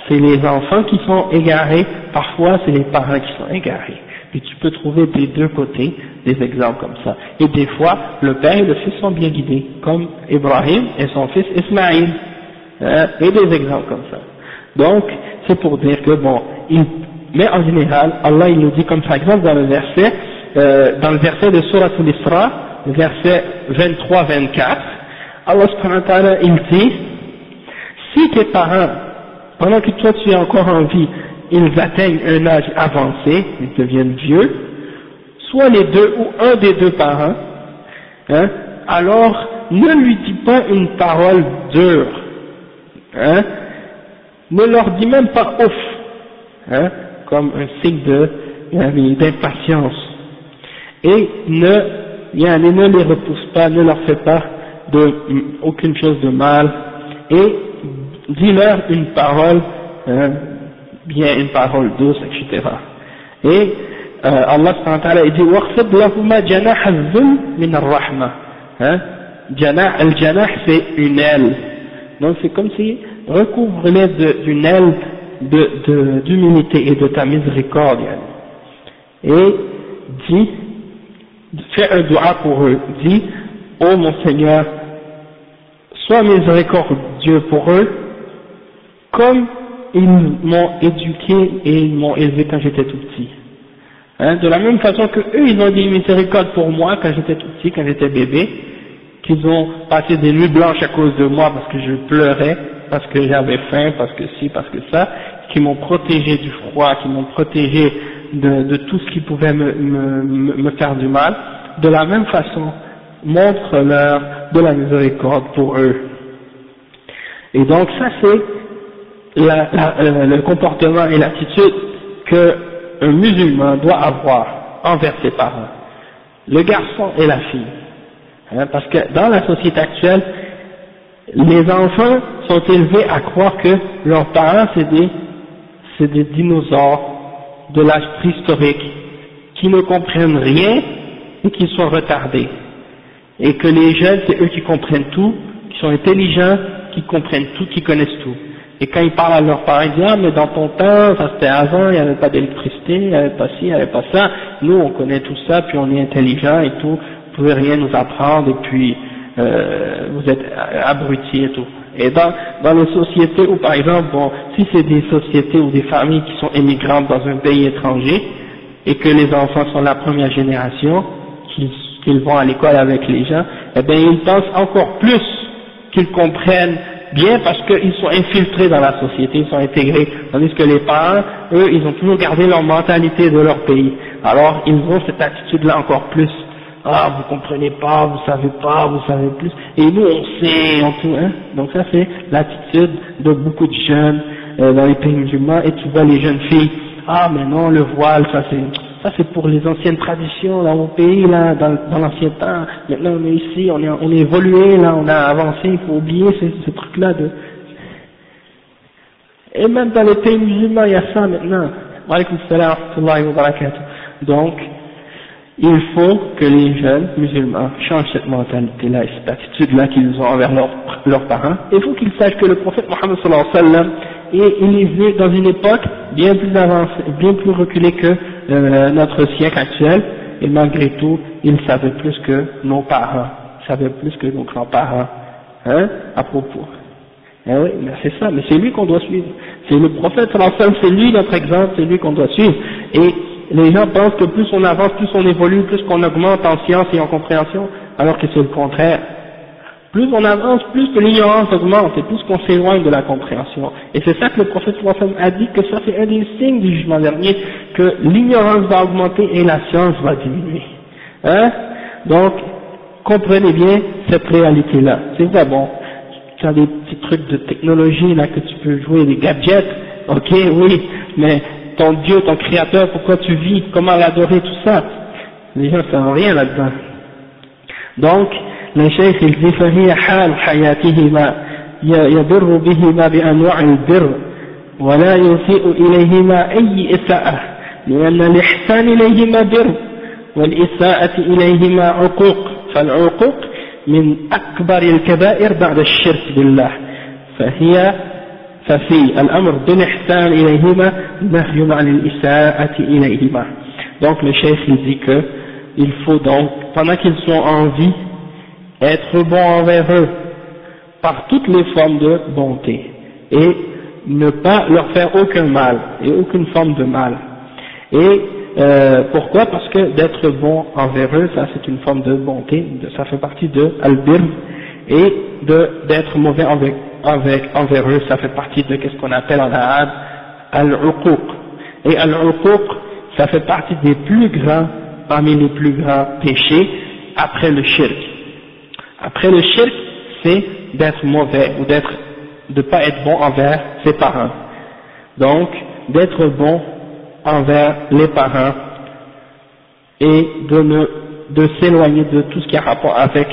c'est les enfants qui sont égarés, parfois c'est les parents qui sont égarés. Puis tu peux trouver des deux côtés des exemples comme ça. Et des fois, le père et le fils sont bien guidés, comme Ibrahim et son fils Ismaïl, et des exemples comme ça. Donc, c'est pour dire que bon, mais en général, Allah il nous dit comme par exemple dans le verset de Surah Al-Isra, le verset 23-24, Allah subhanahu wa ta'ala il dit, si tes parents, pendant que toi tu es encore en vie, ils atteignent un âge avancé, ils deviennent vieux, soit les deux ou un des deux parents, alors ne lui dis pas une parole dure, ne leur dis même pas ouf, comme un signe d'impatience, et ne les repousse pas, ne leur fais pas aucune chose de mal, et dis-leur une parole bien, une parole douce, etc. Et Allah subhanahu wa ta'ala dit وَخْفِضْ لَهُمَا جَنَاحَ الذُّلِّ مِنَ الرَّحْمَةِ. Al-janah c'est une aile, donc c'est comme si recouvre-les d'une aile d'humilité et de ta miséricorde, et dis, fais un dua pour eux, dis ô mon Seigneur, sois miséricordieux pour eux, comme ils m'ont éduqué et ils m'ont élevé quand j'étais tout petit. Hein, de la même façon que eux, ils ont dit miséricorde pour moi quand j'étais tout petit, quand j'étais bébé, qu'ils ont passé des nuits blanches à cause de moi parce que je pleurais, parce que j'avais faim, parce que ci, parce que ça, qui m'ont protégé du froid, qui m'ont protégé de tout ce qui pouvait me faire du mal. De la même façon, montre-leur de la miséricorde pour eux. Et donc ça c'est le comportement et l'attitude qu'un musulman doit avoir envers ses parents, le garçon et la fille. Hein, parce que dans la société actuelle, les enfants sont élevés à croire que leurs parents c'est des dinosaures de l'âge préhistorique qui ne comprennent rien et qui sont retardés. Et que les jeunes, c'est eux qui comprennent tout, qui sont intelligents, qui comprennent tout, qui connaissent tout. Et quand ils parlent à leurs parents, ils disent « Ah, mais dans ton temps, ça c'était avant, il n'y avait pas d'électricité, il n'y avait pas ci, il n'y avait pas ça. Nous, on connaît tout ça, puis on est intelligents et tout, vous pouvez rien nous apprendre, et puis vous êtes abrutis et tout. » Et dans les sociétés où, par exemple, bon, si c'est des sociétés ou des familles qui sont émigrantes dans un pays étranger, et que les enfants sont la première génération, qu'ils vont à l'école avec les gens, eh bien ils pensent encore plus qu'ils comprennent bien parce qu'ils sont infiltrés dans la société, ils sont intégrés, tandis que les parents, eux, ils ont toujours gardé leur mentalité de leur pays. Alors ils ont cette attitude-là encore plus. Ah, vous comprenez pas, vous savez plus. Et nous, on sait, on tout, hein. Donc ça, c'est l'attitude de beaucoup de jeunes dans les pays musulmans. Et tu vois les jeunes filles, ah, mais non, le voile, ça c'est pour les anciennes traditions dans mon pays, là, dans l'ancien temps. Maintenant, on est ici, on est évolué, là, on a avancé. Il faut oublier ce truc-là de. Et même dans les pays musulmans, il y a ça maintenant. Wa alaykoum salam wa rahmatullahi wa barakatuh. Donc, il faut que les jeunes musulmans changent cette mentalité-là et cette attitude-là qu'ils ont envers leurs parents. Il faut qu'ils sachent que le prophète Mohammed sallallahu alayhi wa sallam, il est venu dans une époque bien plus avancée, bien plus reculée que notre siècle actuel, et malgré tout, il savait plus que nos parents, savait plus que nos grands-parents, hein, à propos. Eh oui, mais c'est ça, mais c'est lui qu'on doit suivre. C'est le prophète sallallahu alayhi wa sallam, c'est lui notre exemple, c'est lui qu'on doit suivre. Et les gens pensent que plus on avance, plus on évolue, plus qu'on augmente en science et en compréhension, alors que c'est le contraire. Plus on avance, plus que l'ignorance augmente, et plus qu'on s'éloigne de la compréhension. Et c'est ça que le prophète a dit, que ça c'est un des signes du jugement dernier, que l'ignorance va augmenter et la science va diminuer. Hein? Donc, comprenez bien cette réalité-là. C'est vrai, bon, tu as des petits trucs de technologie là que tu peux jouer, des gadgets, ok, oui, mais ton Dieu, ton Créateur, pourquoi tu vis, comment l'adorer, tout ça, les gens ne savent rien là-dedans. Donc, le cheikh il dit فهي حال حياتهما يبر بهما بأنواع البر ولا يسيء إليهما أي إساءة لأن الإحسان إليهما بر والإساءة إليهما عقوق فالعقوق من أكبر الكبائر بعد الشرك بالله ففي الأمر بالإحسان إليهما نهي عن الإساءة إليهما. Donc le cheikh il dit que il faut donc pendant qu'ils sont en vie être bon envers eux par toutes les formes de bonté et ne pas leur faire aucun mal et aucune forme de mal. Et pourquoi? Parce que d'être bon envers eux, ça c'est une forme de bonté, ça fait partie de al-birr, et d'être mauvais envers eux, ça fait partie de ce qu'on appelle en arabe al-uquq. Et al-uquq, ça fait partie des plus grands, parmi les plus grands péchés après le shirk. Après le shirk, c'est d'être mauvais ou de ne pas être bon envers ses parents. Donc, d'être bon envers les parents et de s'éloigner de tout ce qui a rapport avec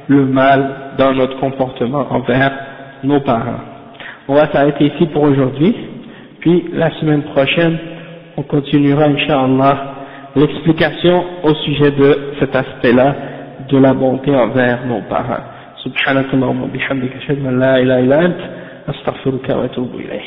le mal dans notre comportement envers nos parents. On va s'arrêter ici pour aujourd'hui, puis la semaine prochaine, on continuera, Inch'Allah, l'explication au sujet de cet aspect-là de la bonté envers nos parents. Subhanakallahumma bihamdika ashhadu an la ilaha illa anta astaghfiruka wa atubu ilayk.